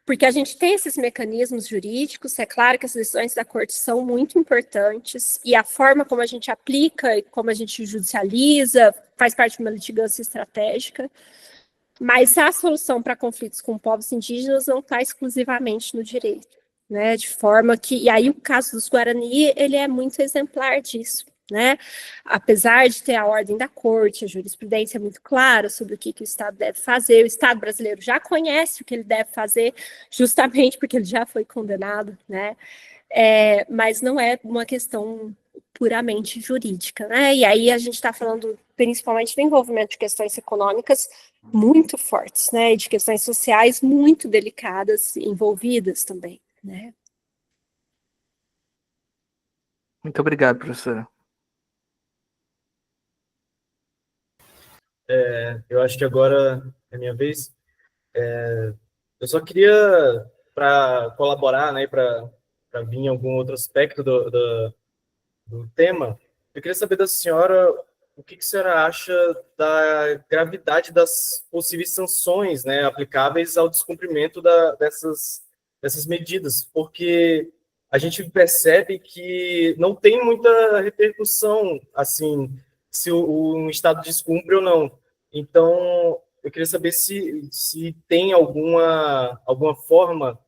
Porque a gente tem esses mecanismos jurídicos, é claro que as decisões da Corte são muito importantes, e a forma como a gente aplica e como a gente judicializa faz parte de uma litigância estratégica, mas a solução para conflitos com povos indígenas não está exclusivamente no direito, né? De forma que, e aí o caso dos Guarani, ele é muito exemplar disso, né? Apesar de ter a ordem da Corte, a jurisprudência é muito clara sobre o que o Estado deve fazer, o Estado brasileiro já conhece o que ele deve fazer, justamente porque ele já foi condenado, né? Mas não é uma questão puramente jurídica, né? E aí a gente está falando principalmente do envolvimento de questões econômicas muito fortes, né? E de questões sociais muito delicadas envolvidas também, né? Muito obrigado, professora. Eu acho que agora é minha vez. Eu só queria, para colaborar, né, para vir em algum outro aspecto do tema, eu queria saber da senhora o que a senhora acha da gravidade das possíveis sanções, né, aplicáveis ao descumprimento dessas medidas, porque a gente percebe que não tem muita repercussão, assim, se um Estado descumpre ou não. Então, eu queria saber se tem alguma forma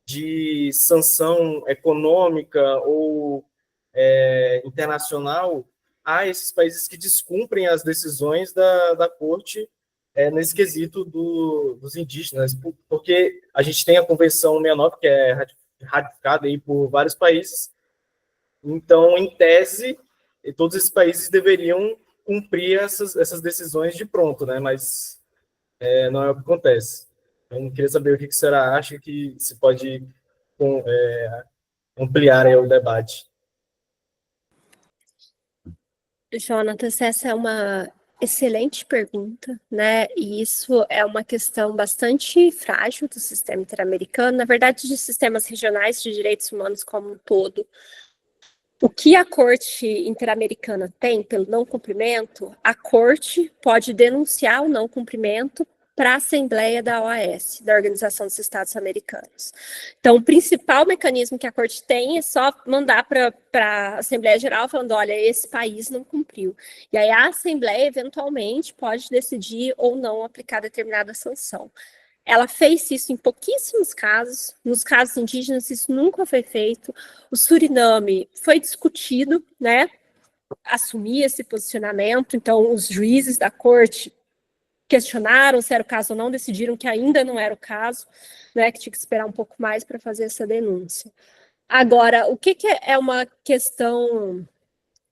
de sanção econômica ou internacional a esses países que descumprem as decisões da Corte nesse quesito dos indígenas, porque a gente tem a Convenção 69, que é ratificada aí por vários países, então, em tese, todos esses países deveriam cumprir essas decisões de pronto, né? Mas não é o que acontece. Eu queria saber o que a senhora acha que se pode ampliar aí o debate. Jonatas, essa é uma excelente pergunta, né? E isso é uma questão bastante frágil do sistema interamericano, na verdade, de sistemas regionais de direitos humanos como um todo. O que a Corte Interamericana tem pelo não cumprimento, a Corte pode denunciar o não cumprimento para a Assembleia da OAS, da Organização dos Estados Americanos. Então, o principal mecanismo que a Corte tem é só mandar para a Assembleia Geral falando, olha, esse país não cumpriu. E aí a Assembleia, eventualmente, pode decidir ou não aplicar determinada sanção. Ela fez isso em pouquíssimos casos, nos casos indígenas isso nunca foi feito. O Suriname foi discutido, né, assumir esse posicionamento, então os juízes da Corte questionaram se era o caso ou não, decidiram que ainda não era o caso, né, que tinha que esperar um pouco mais para fazer essa denúncia. Agora, o que é uma questão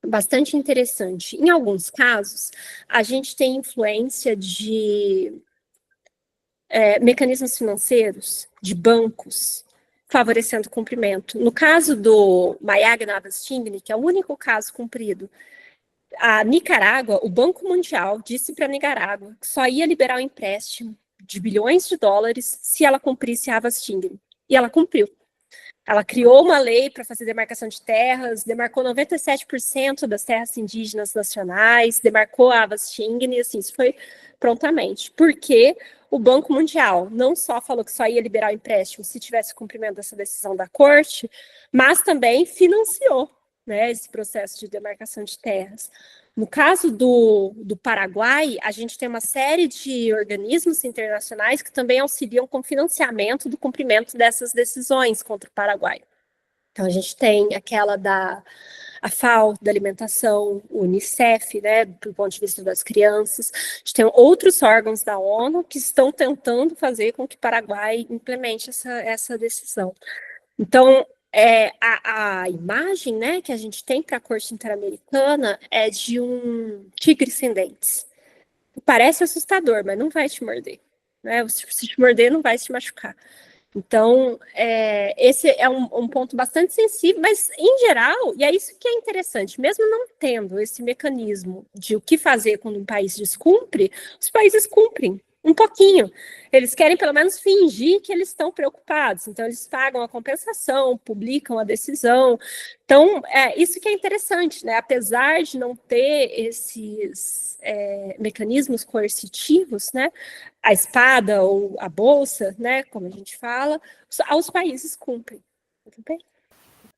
bastante interessante? Em alguns casos, a gente tem influência de mecanismos financeiros, de bancos, favorecendo o cumprimento. No caso do Mayag Navastingni, que é o único caso cumprido, a Nicarágua, o Banco Mundial disse para a Nicarágua que só ia liberar o empréstimo de bilhões de dólares se ela cumprisse a Avastingni. E ela cumpriu. Ela criou uma lei para fazer demarcação de terras, demarcou 97% das terras indígenas nacionais, demarcou a Avastingni, assim, isso foi prontamente. Porque o Banco Mundial não só falou que só ia liberar o empréstimo se tivesse cumprimento dessa decisão da Corte, mas também financiou, né, esse processo de demarcação de terras. No caso do Paraguai, a gente tem uma série de organismos internacionais que também auxiliam com financiamento do cumprimento dessas decisões contra o Paraguai. Então, a gente tem aquela a FAO, da alimentação, o Unicef, né, do ponto de vista das crianças. A gente tem outros órgãos da ONU que estão tentando fazer com que o Paraguai implemente essa decisão. Então, a imagem, né, que a gente tem para a Corte Interamericana é de um tigre sem dentes. Parece assustador, mas não vai te morder. Né? Se te morder, não vai te machucar. Então, esse é um ponto bastante sensível, mas, em geral, e é isso que é interessante, mesmo não tendo esse mecanismo de o que fazer quando um país descumpre, os países cumprem. Um pouquinho. Eles querem, pelo menos, fingir que eles estão preocupados. Então, eles pagam a compensação, publicam a decisão. Então, isso que é interessante, né? Apesar de não ter esses mecanismos coercitivos, né? A espada ou a bolsa, né? Como a gente fala, os países cumprem. Tudo bem?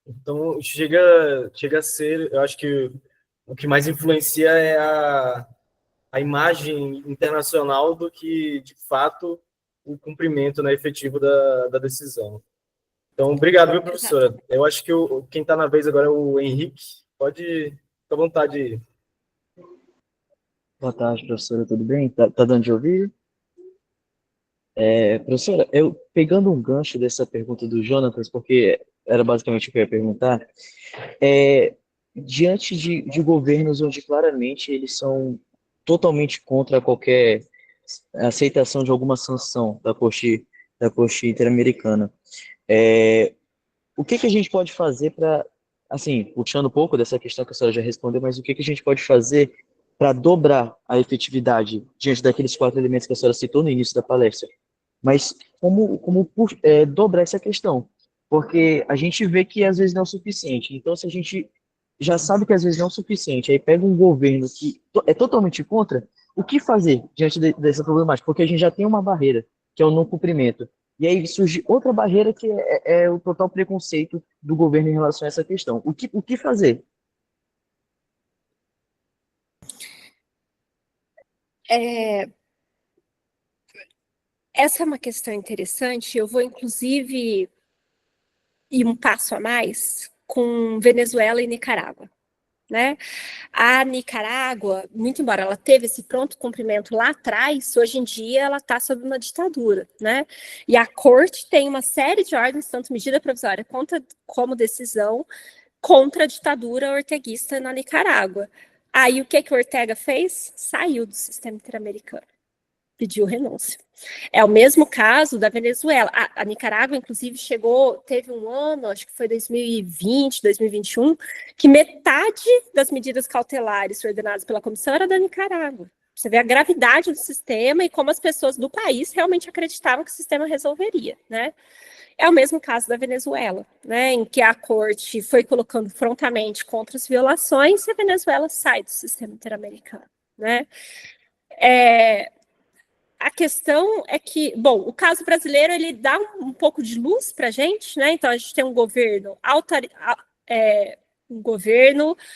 Então, chega a ser, eu acho que o que mais influencia é a imagem internacional do que, de fato, o cumprimento, né, efetivo da decisão. Então, obrigado, viu, professora? Eu acho que quem está na vez agora é o Henrique. Pode ficar à vontade. Boa tarde, professora, tudo bem? Tá dando de ouvir? Professora, eu pegando um gancho dessa pergunta do Jonatas, porque era basicamente o que eu ia perguntar, diante de governos onde claramente eles são totalmente contra qualquer aceitação de alguma sanção da Corte Interamericana, o que a gente pode fazer para, assim, puxando um pouco dessa questão que a senhora já respondeu, mas o que a gente pode fazer para dobrar a efetividade diante daqueles 4 elementos que a senhora citou no início da palestra? Mas como dobrar essa questão? Porque a gente vê que às vezes não é o suficiente. Então, se a gente já sabe que às vezes não é o suficiente, aí pega um governo que é totalmente contra, o que fazer diante dessa problemática? Porque a gente já tem uma barreira, que é o não cumprimento. E aí surge outra barreira, que é o total preconceito do governo em relação a essa questão. O que fazer? Essa é uma questão interessante. Eu vou, inclusive, ir um passo a mais com Venezuela e Nicarágua. Né? A Nicarágua, muito embora ela teve esse pronto cumprimento lá atrás, hoje em dia ela está sob uma ditadura, né? E a Corte tem uma série de ordens, tanto medida provisória como decisão, contra a ditadura orteguista na Nicarágua. Aí o que o Ortega fez? Saiu do sistema interamericano. Pediu renúncia. É o mesmo caso da Venezuela. A Nicarágua, inclusive, teve um ano, acho que foi 2020, 2021, que metade das medidas cautelares ordenadas pela comissão era da Nicarágua. Você vê a gravidade do sistema e como as pessoas do país realmente acreditavam que o sistema resolveria, né? É o mesmo caso da Venezuela, né, em que a Corte foi colocando frontamente contra as violações e a Venezuela sai do sistema interamericano, né? a questão é que, bom, o caso brasileiro, ele dá um pouco de luz para a gente, né? Então, a gente tem um governo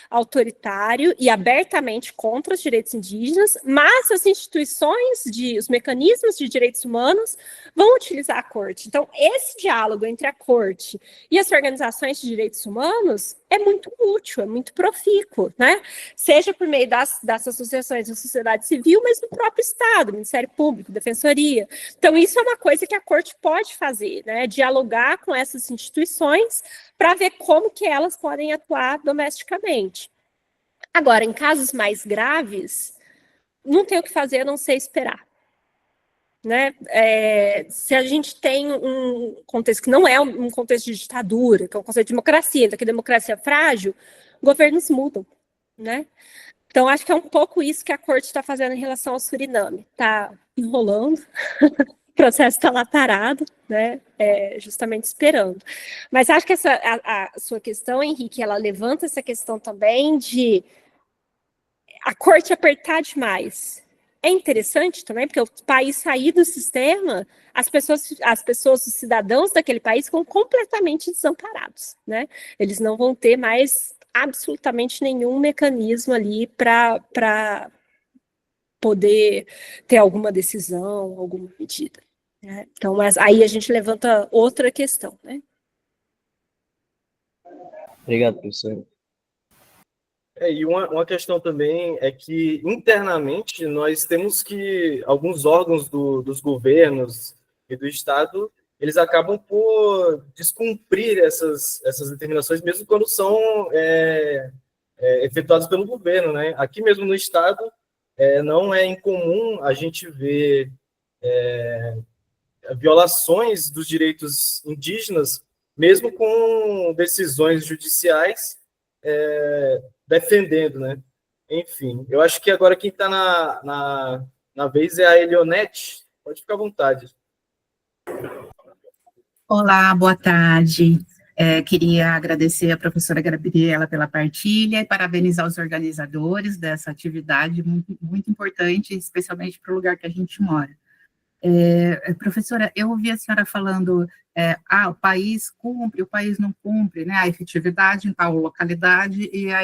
autoritário e abertamente contra os direitos indígenas, mas as instituições, os mecanismos de direitos humanos vão utilizar a corte. Então, esse diálogo entre a corte e as organizações de direitos humanos é muito útil, é muito profícuo, né? Seja por meio das associações da sociedade civil, mas do próprio Estado, Ministério Público, Defensoria. Então, isso é uma coisa que a corte pode fazer, né? Dialogar com essas instituições para ver como que elas podem atuar domesticamente. Agora, em casos mais graves, não tem o que fazer a não ser esperar. Né? Se a gente tem um contexto que não é um contexto de ditadura, que é um conceito de democracia, então que a democracia é frágil, governos mudam, né? Então, acho que é um pouco isso que a corte está fazendo em relação ao Suriname. Está enrolando, o processo está lá parado, né? Justamente esperando. Mas acho que a sua questão, Henrique, ela levanta essa questão também de a corte apertar demais. É interessante também, porque o país sair do sistema, as pessoas, os cidadãos daquele país ficam completamente desamparados, né? Eles não vão ter mais absolutamente nenhum mecanismo ali para poder ter alguma decisão, alguma medida. Né? Então, mas aí a gente levanta outra questão, né? Obrigado, professor. E uma questão também é que, internamente, nós temos que alguns órgãos dos governos e do Estado, eles acabam por descumprir essas determinações, mesmo quando são efetuadas pelo governo, né? Aqui mesmo no Estado, não é incomum a gente ver violações dos direitos indígenas, mesmo com decisões judiciais defendendo, né? Enfim, eu acho que agora quem está na vez é a Elionete. Pode ficar à vontade. Olá, boa tarde. Queria agradecer à professora Gabriela pela partilha e parabenizar os organizadores dessa atividade muito, muito importante, especialmente para o lugar que a gente mora. Professora, eu ouvi a senhora falando, o país cumpre, o país não cumpre, né, a efetividade em tal localidade e a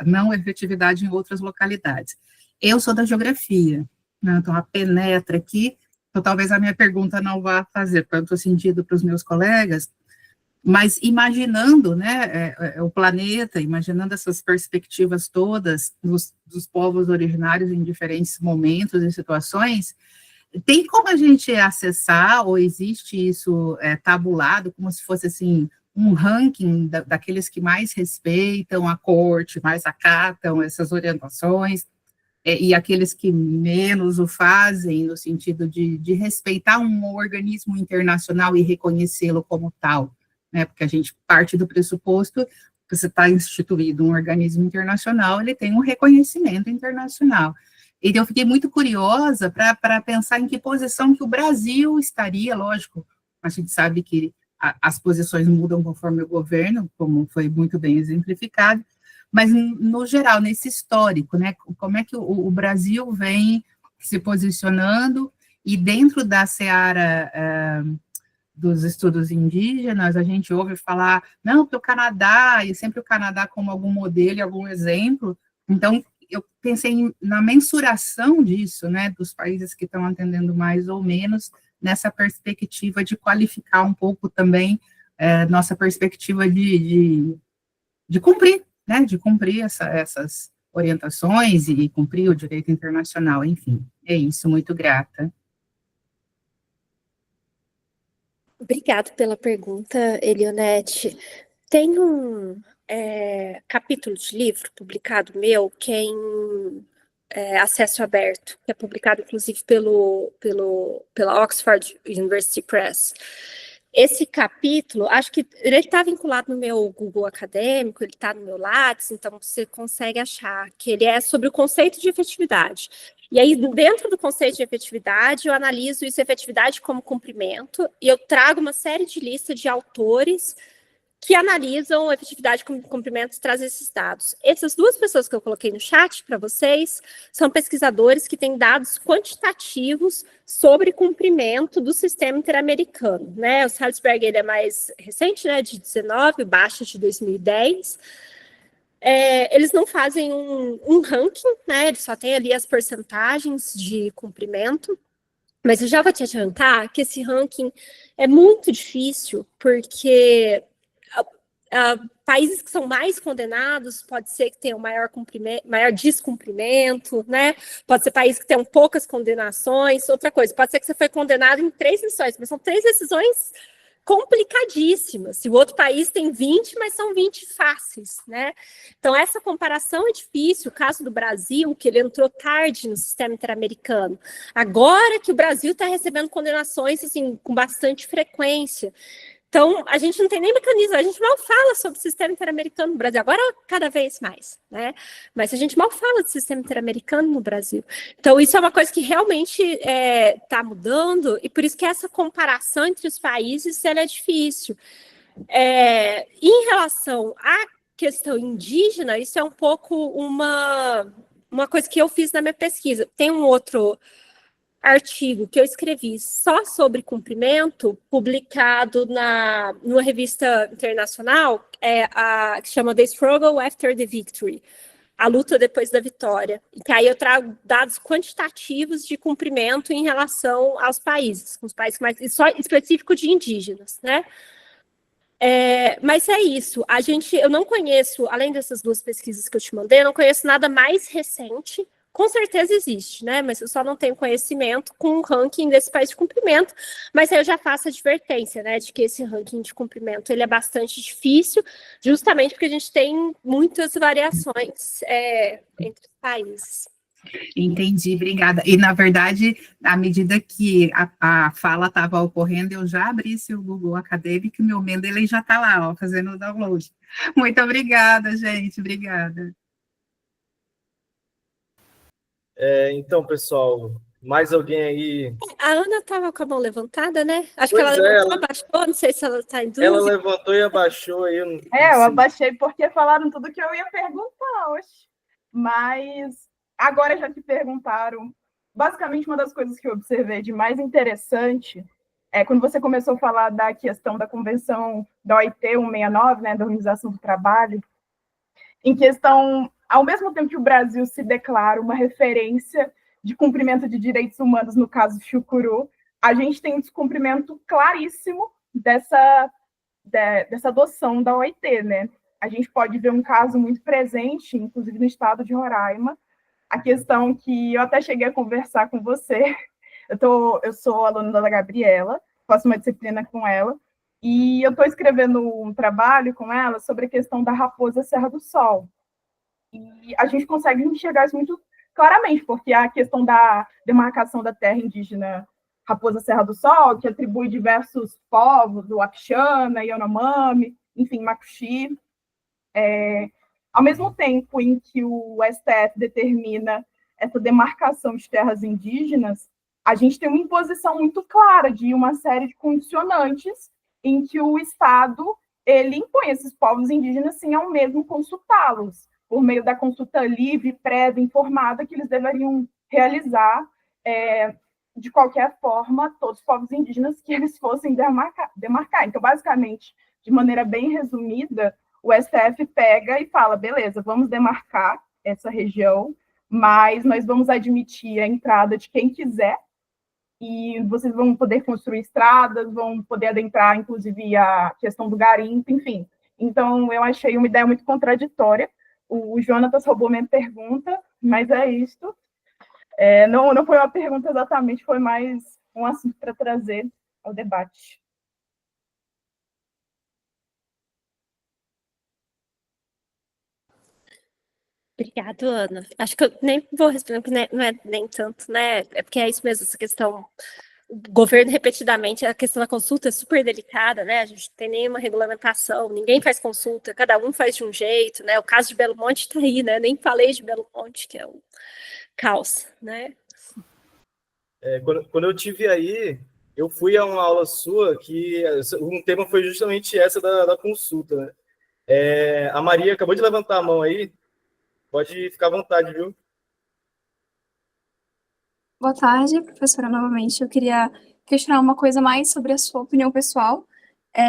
não efetividade em outras localidades. Eu sou da geografia, né, então a penetra aqui, então talvez a minha pergunta não vá fazer tanto sentido para os meus colegas, mas imaginando, né, o planeta, imaginando essas perspectivas todas dos povos originários em diferentes momentos e situações, tem como a gente acessar, ou existe isso tabulado, como se fosse, assim, um ranking daqueles que mais respeitam a corte, mais acatam essas orientações, e aqueles que menos o fazem, no sentido de respeitar um organismo internacional e reconhecê-lo como tal, né, porque a gente parte do pressuposto que você está instituído um organismo internacional, ele tem um reconhecimento internacional. E eu fiquei muito curiosa para pensar em que posição que o Brasil estaria, lógico, a gente sabe que as posições mudam conforme o governo, como foi muito bem exemplificado, mas, no geral, nesse histórico, né, como é que o Brasil vem se posicionando, e dentro da seara dos estudos indígenas, a gente ouve falar, não, porque o Canadá, e sempre o Canadá como algum modelo e algum exemplo, então, eu pensei na mensuração disso, né, dos países que estão atendendo mais ou menos, nessa perspectiva de qualificar um pouco também nossa perspectiva de cumprir, né, de cumprir essas orientações e cumprir o direito internacional, enfim. É isso, muito grata. Obrigada pela pergunta, Elionete. Tem um capítulo de livro publicado meu, que é em acesso aberto, que é publicado, inclusive, pela Oxford University Press. Esse capítulo, acho que ele está vinculado no meu Google acadêmico, ele está no meu Lattes, então você consegue achar que ele é sobre o conceito de efetividade. E aí, dentro do conceito de efetividade, eu analiso isso, efetividade como cumprimento, e eu trago uma série de listas de autores que analisam a efetividade de cumprimentos e trazem esses dados. Essas duas pessoas que eu coloquei no chat para vocês são pesquisadores que têm dados quantitativos sobre cumprimento do sistema interamericano, né? O Salzberg, ele é mais recente, né, de 19, o Baixa de 2010. Eles não fazem um ranking, né? Eles só têm ali as porcentagens de cumprimento. Mas eu já vou te adiantar que esse ranking é muito difícil, porque países que são mais condenados, pode ser que tenham maior descumprimento, né? Pode ser países que tenham poucas condenações. Outra coisa, pode ser que você foi condenado em 3 decisões, mas são 3 decisões complicadíssimas. Se o outro país tem 20, mas são 20 fáceis, né? Então, essa comparação é difícil. O caso do Brasil, que ele entrou tarde no sistema interamericano. Agora que o Brasil está recebendo condenações, assim, com bastante frequência. Então, a gente não tem nem mecanismo, a gente mal fala sobre o sistema interamericano no Brasil, agora cada vez mais, né? Mas a gente mal fala de sistema interamericano no Brasil. Então, isso é uma coisa que realmente está mudando, e por isso que essa comparação entre os países ela é difícil. Em relação à questão indígena, isso é um pouco uma coisa que eu fiz na minha pesquisa. Tem um outro artigo que eu escrevi só sobre cumprimento, publicado numa revista internacional, que chama The Struggle After the Victory, a luta depois da vitória, e que aí eu trago dados quantitativos de cumprimento em relação aos países, os países mais, só específico de indígenas, né? Mas é isso, eu não conheço, além dessas 2 pesquisas que eu te mandei, eu não conheço nada mais recente. Com certeza existe, né? Mas eu só não tenho conhecimento com o ranking desse país de cumprimento. Mas aí eu já faço a advertência, né? De que esse ranking de cumprimento ele é bastante difícil, justamente porque a gente tem muitas variações entre os países. Entendi, obrigada. E, na verdade, à medida que a fala estava ocorrendo, eu já abri seu Google Acadêmico e meu Mendeley já está lá, ó, fazendo o download. Muito obrigada, gente, obrigada. Então, pessoal, mais alguém aí? A Ana estava com a mão levantada, né? Acho Pois que ela levantou, abaixou, não sei se ela está em dúvida. Ela levantou e abaixou aí. Eu abaixei porque falaram tudo que eu ia perguntar hoje. Mas agora já te perguntaram. Basicamente, uma das coisas que eu observei de mais interessante é quando você começou a falar da questão da Convenção da OIT 169, né, da Organização do Trabalho, em questão, ao mesmo tempo que o Brasil se declara uma referência de cumprimento de direitos humanos, no caso Chucuru, a gente tem um descumprimento claríssimo dessa adoção da OIT, né? A gente pode ver um caso muito presente, inclusive no estado de Roraima, a questão que eu até cheguei a conversar com você. Eu sou aluna da Gabriela, faço uma disciplina com ela, e eu estou escrevendo um trabalho com ela sobre a questão da Raposa Serra do Sol. E a gente consegue enxergar isso muito claramente, porque a questão da demarcação da terra indígena Raposa Serra do Sol, que atribui diversos povos, o Apixana, Yanomami, enfim, Macuxi. Ao mesmo tempo em que o STF determina essa demarcação de terras indígenas, a gente tem uma imposição muito clara de uma série de condicionantes em que o Estado ele impõe esses povos indígenas, sim, ao mesmo consultá-los, por meio da consulta livre, prévia, informada, que eles deveriam realizar, de qualquer forma, todos os povos indígenas que eles fossem demarcar. Então, basicamente, de maneira bem resumida, o STF pega e fala, beleza, vamos demarcar essa região, mas nós vamos admitir a entrada de quem quiser, e vocês vão poder construir estradas, vão poder adentrar, inclusive, a questão do garimpo, enfim. Então, eu achei uma ideia muito contraditória. O Jonatas roubou minha pergunta, mas é isso. Não foi uma pergunta exatamente, foi mais um assunto para trazer ao debate. Obrigada, Ana. Acho que eu nem vou responder, porque não é nem tanto, né? É porque é isso mesmo, essa questão. O governo, repetidamente, a questão da consulta é super delicada, né? A gente não tem nenhuma regulamentação, ninguém faz consulta, cada um faz de um jeito, né? O caso de Belo Monte está aí, né? Nem falei de Belo Monte, que é um caos, né? Quando eu tive aí, eu fui a uma aula sua que um tema foi justamente essa da consulta, né? A Maria acabou de levantar a mão aí, pode ficar à vontade, viu? Boa tarde, professora, novamente. Eu queria questionar uma coisa mais sobre a sua opinião pessoal,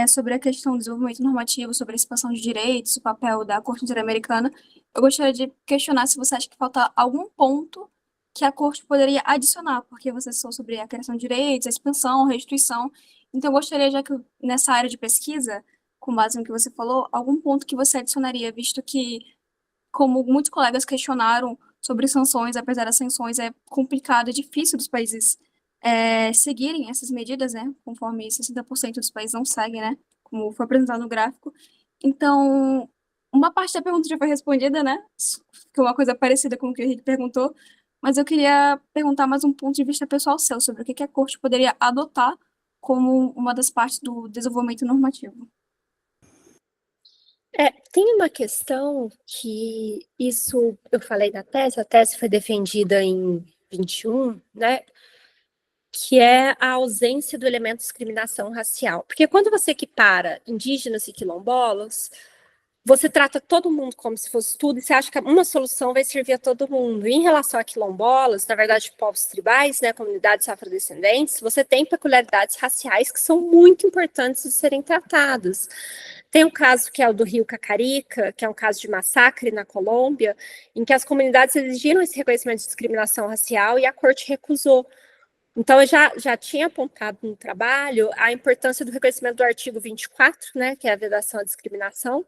sobre a questão do desenvolvimento normativo, sobre a expansão de direitos, o papel da Corte Interamericana. Eu gostaria de questionar se você acha que falta algum ponto que a Corte poderia adicionar, porque você falou sobre a criação de direitos, a expansão, a restituição. Então, eu gostaria, já que nessa área de pesquisa, com base no que você falou, algum ponto que você adicionaria, visto que, como muitos colegas questionaram sobre sanções, apesar das sanções, é complicado e difícil dos países seguirem essas medidas, né? Conforme 60% dos países não seguem, né? Como foi apresentado no gráfico. Então, uma parte da pergunta já foi respondida, né? Que é uma coisa parecida com o que o Henrique perguntou, mas eu queria perguntar mais um ponto de vista pessoal seu, sobre o que a Corte poderia adotar como uma das partes do desenvolvimento normativo. Tem uma questão que isso eu falei na tese, a tese foi defendida em 21, né? Que é a ausência do elemento de discriminação racial. Porque quando você equipara indígenas e quilombolas, você trata todo mundo como se fosse tudo, e você acha que uma solução vai servir a todo mundo. E em relação a quilombolas, na verdade, povos tribais, né, comunidades afrodescendentes, você tem peculiaridades raciais que são muito importantes de serem tratadas. Tem um caso que é o do Rio Cacarica, que é um caso de massacre na Colômbia, em que as comunidades exigiram esse reconhecimento de discriminação racial e a corte recusou. Então, eu já tinha apontado no trabalho a importância do reconhecimento do artigo 24, né, que é a vedação à discriminação.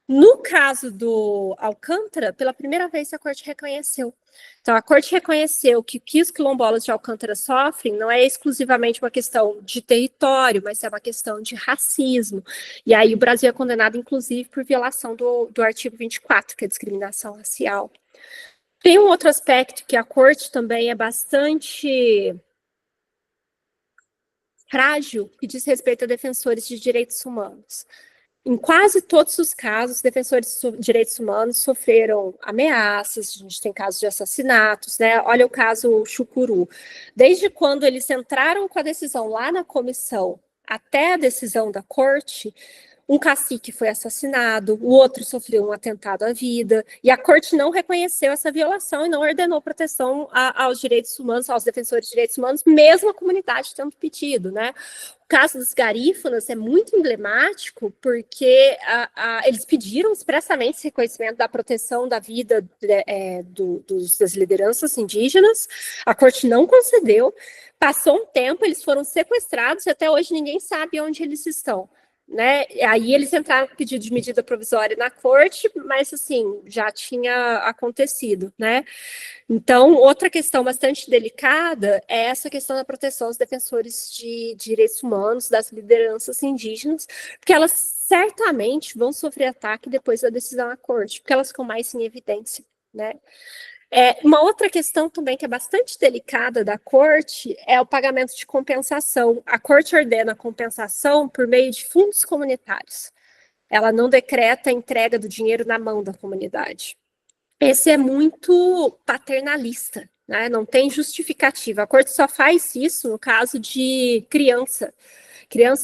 No caso do Alcântara, pela primeira vez a Corte reconheceu. Então, a Corte reconheceu que o que os quilombolas de Alcântara sofrem não é exclusivamente uma questão de território, mas é uma questão de racismo. E aí o Brasil é condenado, inclusive, por violação do artigo 24, que é a discriminação racial. Tem um outro aspecto que a Corte também é bastante frágil, que diz respeito a defensores de direitos humanos. Em quase todos os casos, defensores de direitos humanos sofreram ameaças, a gente tem casos de assassinatos, né? Olha o caso Chucuru. Desde quando eles entraram com a decisão lá na comissão até a decisão da corte, um cacique foi assassinado, o outro sofreu um atentado à vida, e a corte não reconheceu essa violação e não ordenou proteção aos direitos humanos, aos defensores de direitos humanos, mesmo a comunidade tendo pedido, né? O caso dos garífunas é muito emblemático porque eles pediram expressamente esse reconhecimento da proteção da vida das lideranças indígenas, a corte não concedeu, passou um tempo, eles foram sequestrados e até hoje ninguém sabe onde eles estão. Né? Aí eles entraram com pedido de medida provisória na corte, mas assim, já tinha acontecido, né? Então, outra questão bastante delicada é essa questão da proteção aos defensores de direitos humanos, das lideranças indígenas, porque elas certamente vão sofrer ataque depois da decisão da corte, porque elas ficam mais em evidência, né? Uma outra questão também que é bastante delicada da corte é o pagamento de compensação. A corte ordena a compensação por meio de fundos comunitários. Ela não decreta a entrega do dinheiro na mão da comunidade. Esse é muito paternalista, né? Não tem justificativa. A corte só faz isso no caso de criança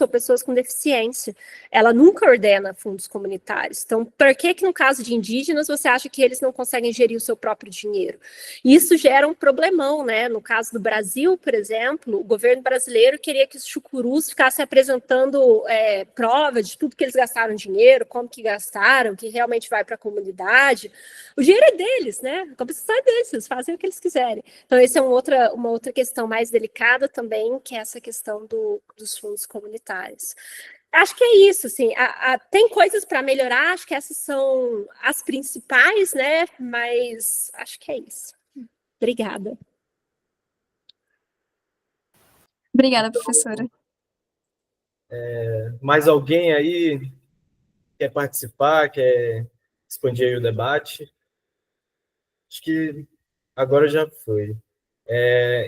ou pessoas com deficiência. Ela nunca ordena fundos comunitários. Então, por que no caso de indígenas você acha que eles não conseguem gerir o seu próprio dinheiro? Isso gera um problemão, né? No caso do Brasil, por exemplo, o governo brasileiro queria que os chucurus ficassem apresentando prova de tudo que eles gastaram dinheiro, como que gastaram, que realmente vai para a comunidade. O dinheiro é deles, né? A compensação é deles, eles fazem o que eles quiserem. Então, essa é uma outra questão mais delicada também, que é essa questão dos fundos comunitários. Acho que é isso, assim, tem coisas para melhorar, acho que essas são as principais, né, mas acho que é isso. Obrigada. Obrigada, professora. Mais alguém aí quer participar, quer expandir aí o debate? Acho que agora já foi.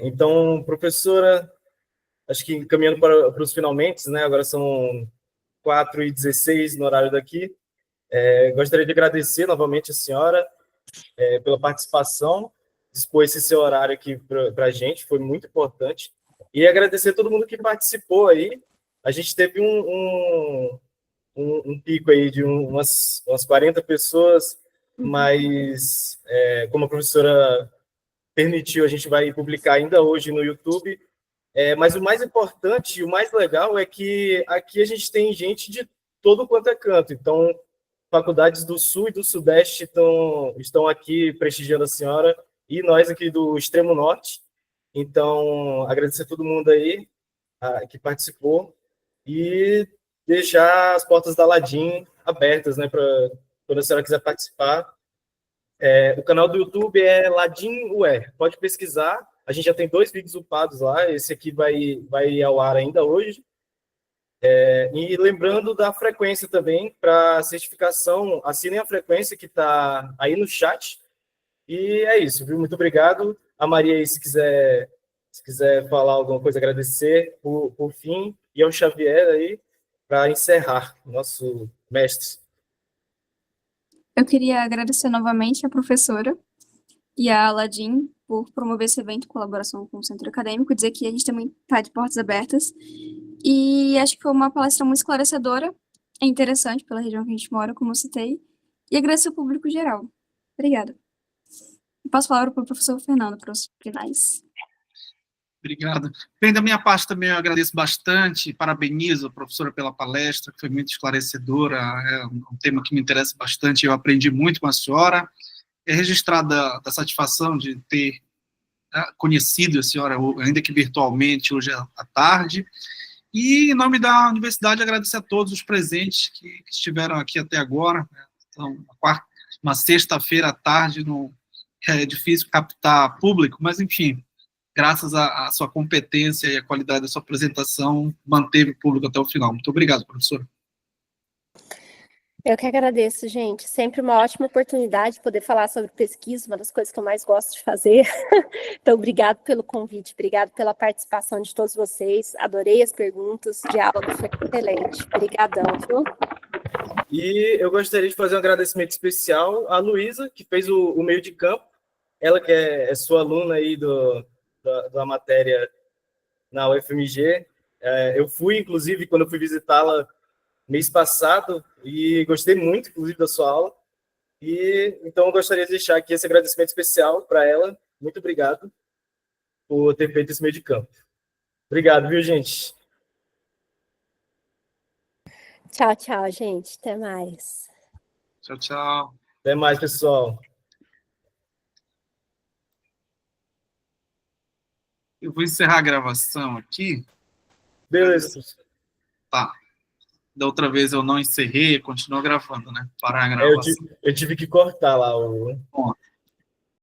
Então, professora, acho que caminhando para os finalmente, né? Agora são 4h16 no horário daqui. Gostaria de agradecer novamente a senhora pela participação, dispor esse seu horário aqui para a gente, foi muito importante. E agradecer a todo mundo que participou aí. A gente teve um pico aí de umas 40 pessoas, mas como a professora permitiu, a gente vai publicar ainda hoje no YouTube. Mas o mais importante e o mais legal é que aqui a gente tem gente de todo quanto é canto. Então, faculdades do Sul e do Sudeste estão aqui prestigiando a senhora, e nós aqui do Extremo Norte. Então, agradecer a todo mundo aí que participou e deixar as portas da Ladim abertas, né, para quando a senhora quiser participar. O canal do YouTube é Ladim UR, pode pesquisar. A gente já tem 2 vídeos upados lá, esse aqui vai ao ar ainda hoje. E lembrando da frequência também, para certificação, assinem a frequência que está aí no chat. E é isso, viu? Muito obrigado. A Maria aí, se quiser falar alguma coisa, agradecer por fim. E ao Xavier aí, para encerrar, nosso mestre. Eu queria agradecer novamente a professora e a Aladim por promover esse evento em colaboração com o Centro Acadêmico, dizer que a gente também está de portas abertas. E acho que foi uma palestra muito esclarecedora, é interessante pela região que a gente mora, como eu citei, e agradecer ao público geral. Obrigada. Passo a palavra para o professor Fernando para os finais. Obrigado. Bem, da minha parte também eu agradeço bastante, parabenizo a professora pela palestra, que foi muito esclarecedora, é um tema que me interessa bastante, eu aprendi muito com a senhora. É registrada a satisfação de ter conhecido a senhora, ainda que virtualmente, hoje à tarde. E, em nome da universidade, agradecer a todos os presentes que estiveram aqui até agora. Então, uma sexta-feira à tarde, é difícil captar público, mas, enfim, graças à sua competência e à qualidade da sua apresentação, manteve o público até o final. Muito obrigado, professora. Eu que agradeço, gente. Sempre uma ótima oportunidade poder falar sobre pesquisa, uma das coisas que eu mais gosto de fazer. Então, obrigado pelo convite, obrigado pela participação de todos vocês. Adorei as perguntas, o diálogo foi excelente. Obrigadão, viu? E eu gostaria de fazer um agradecimento especial à Luísa, que fez o meio de campo. Ela que é sua aluna aí da matéria na UFMG. Eu fui, inclusive, quando eu fui visitá-la mês passado, e gostei muito, inclusive, da sua aula. Então, eu gostaria de deixar aqui esse agradecimento especial para ela. Muito obrigado por ter feito esse meio de campo. Obrigado, viu, gente? Tchau, tchau, gente. Até mais. Tchau, tchau. Até mais, pessoal. Eu vou encerrar a gravação aqui. Beleza. Tá. Da outra vez eu não encerrei, continuo gravando, né? Parar a gravação. Eu tive que cortar lá Bom,